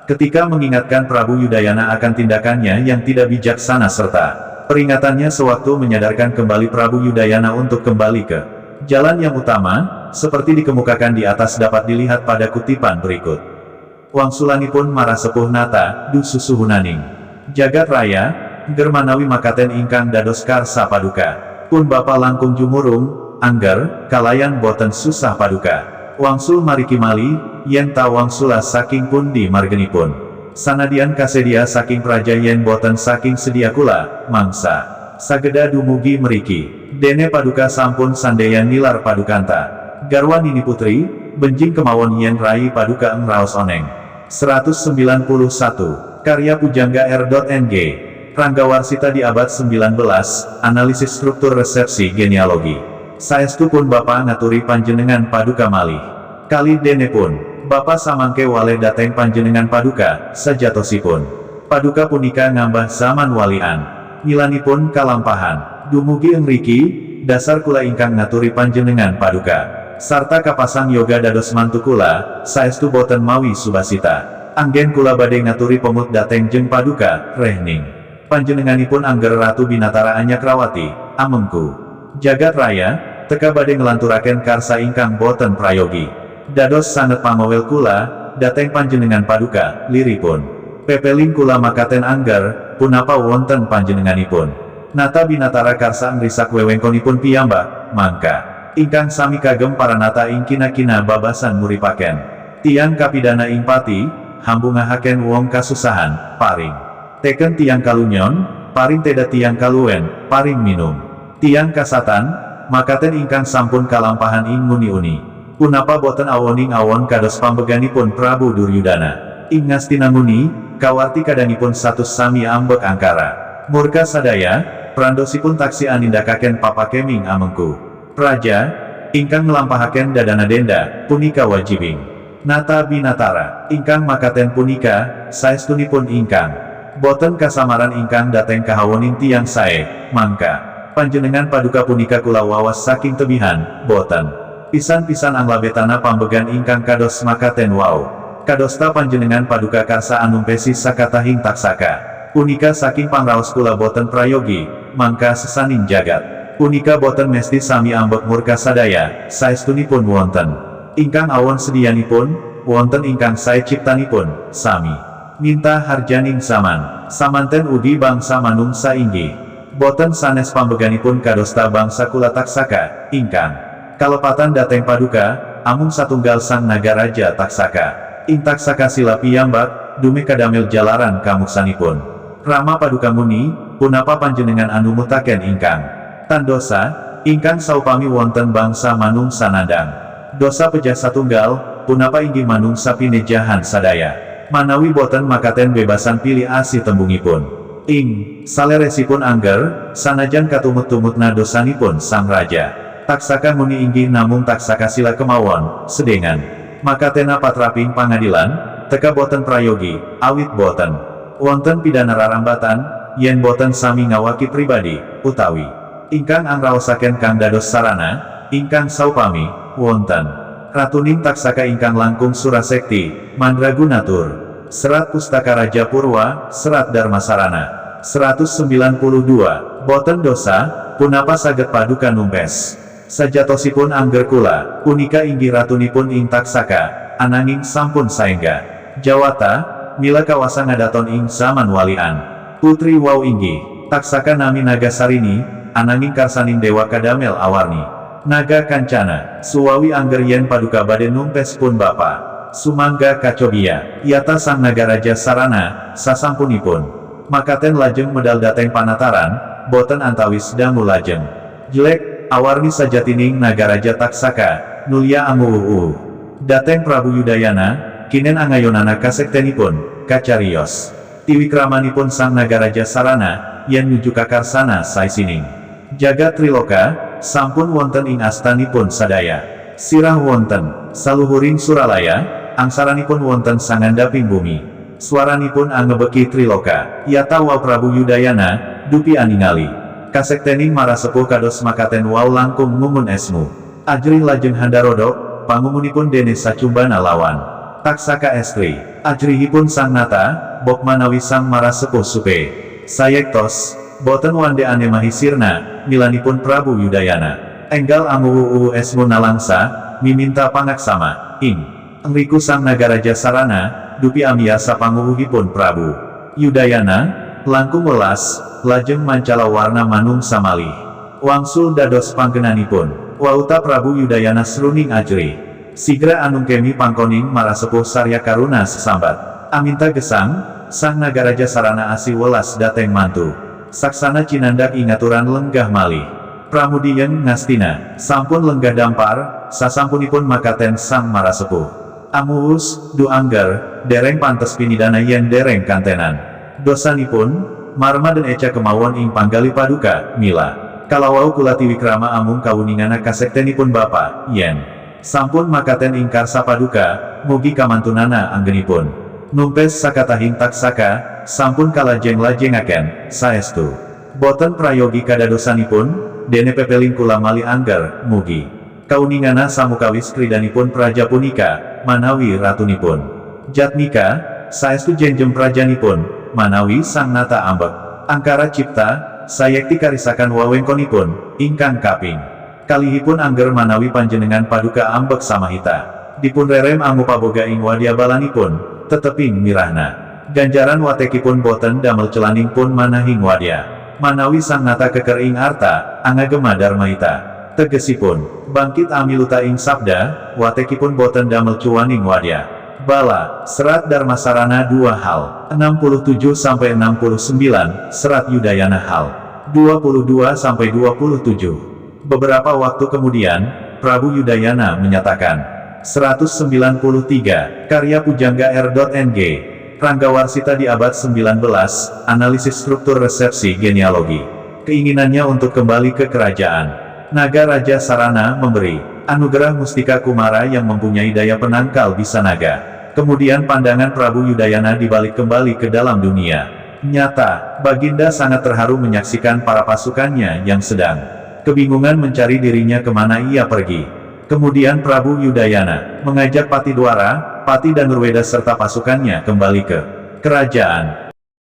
ketika mengingatkan Prabu Yudayana akan tindakannya yang tidak bijaksana serta peringatannya sewaktu menyadarkan kembali Prabu Yudayana untuk kembali ke jalan yang utama, seperti dikemukakan di atas dapat dilihat pada kutipan berikut. Wangsulanipun marah sepuh nata, du susuhunaning jagat raya, germanawi makaten ingkang dados karsa paduka, pun bapa langkung jumurung, angger, kalayan boten susah paduka. Wangsul mariki mali, yen ta wangsula saking pundi margenipun. Sanadian kasedia saking praja yen boten saking sedia kula, mangsa sageda dumugi meriki. Dene paduka sampun sandeyan nilar padukanta. Garwanini putri, benjing kemawon yen rai paduka engraos oneng. 191, karya Pujangga R.Ng. Ranggawarsita di abad 19, analisis struktur resepsi genealogi. Saestu pun Bapa ngaturi panjenengan paduka malih. Kali dene pun, Bapa samangke waleh dateng panjenengan paduka, sajatosipun. Paduka punika ngambah zaman walian. Milanipun kalampahan. Dumugi engriki, dasar kula ingkang ngaturi panjenengan paduka. Sarta kapasang yoga dados mantu kula, saestu boten mawi subasita. Anggen kula badhe ngaturi pemut dateng jeng paduka, rehning panjenenganipun angger Ratu Binatara Anyakrawati, amengku jagat raya, teka badhe ngelanturaken karsa ingkang boten prayogi. Dados sanget pamawel kula, dateng panjenengan paduka, liripun pepeling kula makaten angger, punapa wonten panjenenganipun. Nata Binatara karsa ngrisak wewengkonipun piyambak, mangka ingkang sami kagem para nata ing kina-kina babasan muripaken. Tiang kapidana ing pati, hambungahaken wong kasusahan, paring teken tiang kalunyon, paring teda tiang kaluwen, paring minum. Tiang kasatan, makaten ingkang sampun kalampahan ing nguni-uni. Punapa boten awoning awon kados pambeganipun Prabu Duryudana. Ing Ngastina nguni, kawarti kadangipun satus sami ambek angkara. Murka sadaya, prandosipun taksi anindakaken papakeming amengku. Praja, ingkang nglampahaken dadana denda, punika wajibing. Nata Binatara, ingkang makaten punika, saestunipun ingkang boten kasamaran ingkang dateng kahawoning tiang sae, mangka panjenengan paduka punika kula wawas saking tebihan, boten pisan-pisan anglabetana pambegan ingkang kados makaten wau. kadosta panjenengan paduka karsa anumpesi sakatahing taksaka. Punika saking pangraos kula boten prayogi, mangka sesaning jagat. Punika boten mesti sami ambek murka sadaya, saestunipun wonten ingkang awon sedianipun, wonten ingkang sae ciptanipun, sami minta harjaning zaman, samanten udi bangsa manungsa inggih boten sanes pambeganipun kadosta bangsa kula taksaka, ingkang kalepatan dateng paduka, amung satunggal sang naga raja taksaka. Ing taksaka sila piyambak, dume kadamel jalaran kamuksanipun. Rama paduka muni, punapa panjenengan anu mutaken ingkang tandosa, ingkang saupami wonten bangsa manungsa nandang dosa pejah satunggal, punapa inggih manungsa pinejahan sadaya. Manawi boten makaten bebasan pilih asih tembungipun. Ing saleresipun angger, sanajan katumut-tumutna dosanipun sang raja. Taksaka muni inggih namung taksaka sila kemawon, sedengan makatena patraping pangadilan, teka boten prayogi, awit boten wonten pidana rarambatan, yen boten sami ngawaki pribadi, utawi ingkang angraosaken kang dados sarana, ingkang saupami, wonten ratuning taksaka ingkang langkung surasekti, mandragunatur. Serat Pustaka Raja Purwa, Serat Darmasarana 192, boten dosa, punapa saged paduka numpes. Sajatosipun angger kula, punika inggih ratunipun ing taksaka, ananging sampun saengga jawata, mila kawasa ngadaton ing zaman walian. Putri wau inggih, taksaka nami Nagasarini, ananging karsaning dewa kadamel awarni. Naga Kancana, suwawi angger yen paduka bade numpes pun bapa. Sumangga kacobia, yata sang naga raja sarana, sasampunipun. Makaten lajeng medal dateng panataran, boten antawis dangu lajeng. Jelek, awarni sajatining naga raja taksaka, nulia amuuh. Dateng Prabu Yudayana, kinen angayonana kasektenipun, kacarios. Tiwikramanipun sang naga raja sarana, yen nuju kakarsana saisining jagat Triloka, sampun wonten ing astanipun sadaya. Sirah wonten, saluhuring Suralaya, angsaranipun wonten sangandaping bumi. Swaranipun angebeki Triloka, yata wa Prabu Yudayana, dupi aningali. Kasektening marasepuh kados makaten wau langkung ngumun esmu. Ajrih lajeng handarodok, pangumunipun dene sacumbana lawan. Taksaka estri, ajrihipun sang nata, bok manawi sang marasepuh supe. Sayektos, boten wande ane mahisirna, milanipun Prabu Yudayana. Enggal amuuh esmu nalangsa, miminta pangaksama, ing engriku sang naga raja sarana, dupi amiasa panguhipun Prabu Yudayana, langkung welas, lajeng mancala warna manungsa malih. Wangsul dados panggenanipun, wauta Prabu Yudayana sruning ajri. Sigra anung kemi pangkoning marasepuh Sarya Karuna sesambat. Aminta gesang, sang naga raja sarana asih welas dateng mantu. Saksana cinandak ingaturan lenggah malih. Pramudiyen ngastina, sampun lenggah dampar, sasampunipun makaten sang marasepuh. Amuus, du angger, dereng pantes pinidana yen dereng kantenan. Dosanipun, marma den eca kemawon ing panggali paduka, mila. Kalawau kula tiwikrama amung kawuningana kasektenipun bapa, yen sampun makaten ing karsa paduka, mugi kamantunana anggenipun. Numpes sakatahing taksaka, sampun kalajeng-lajengaken, saestu. Boten prayogi kadadosanipun, dene pepeling kula mali angger, mugi kauningana samukawis kridanipun praja punika, manawi ratunipun. Jatnika, saestu jenjem prajanipun, manawi sang nata ambek. Angkara cipta, sayekti karisakan wawengkonipun, ingkang kaping kalihipun angger manawi panjenengan paduka ambek samahita. Dipun rerem amu paboga ing wadya balanipun, teteping mirahna. Ganjaran watekipun boten damel celaning pun manahing wadya. Manawi sang nata keker ing arta, angagema darmaita. Tegesipun, bangkit amiluta ing sabda, watekipun boten damel cuwaning wadya. Bala, Serat Darmasarana 2 hal, 67-69, Serat Yudayana hal, 22-27. Beberapa waktu kemudian, Prabu Yudayana menyatakan, 193, karya Pujangga R.Ng. Ranggawarsita di abad 19, analisis struktur resepsi genealogi. Keinginannya untuk kembali ke kerajaan. Naga Raja Sarana memberi anugerah Mustika Kumara yang mempunyai daya penangkal bisa naga. Kemudian pandangan Prabu Yudayana dibalik kembali ke dalam dunia nyata. Baginda sangat terharu menyaksikan para pasukannya yang sedang kebingungan mencari dirinya kemana ia pergi. Kemudian Prabu Yudayana mengajak Patidwara, Pati Danurweda serta pasukannya kembali ke kerajaan.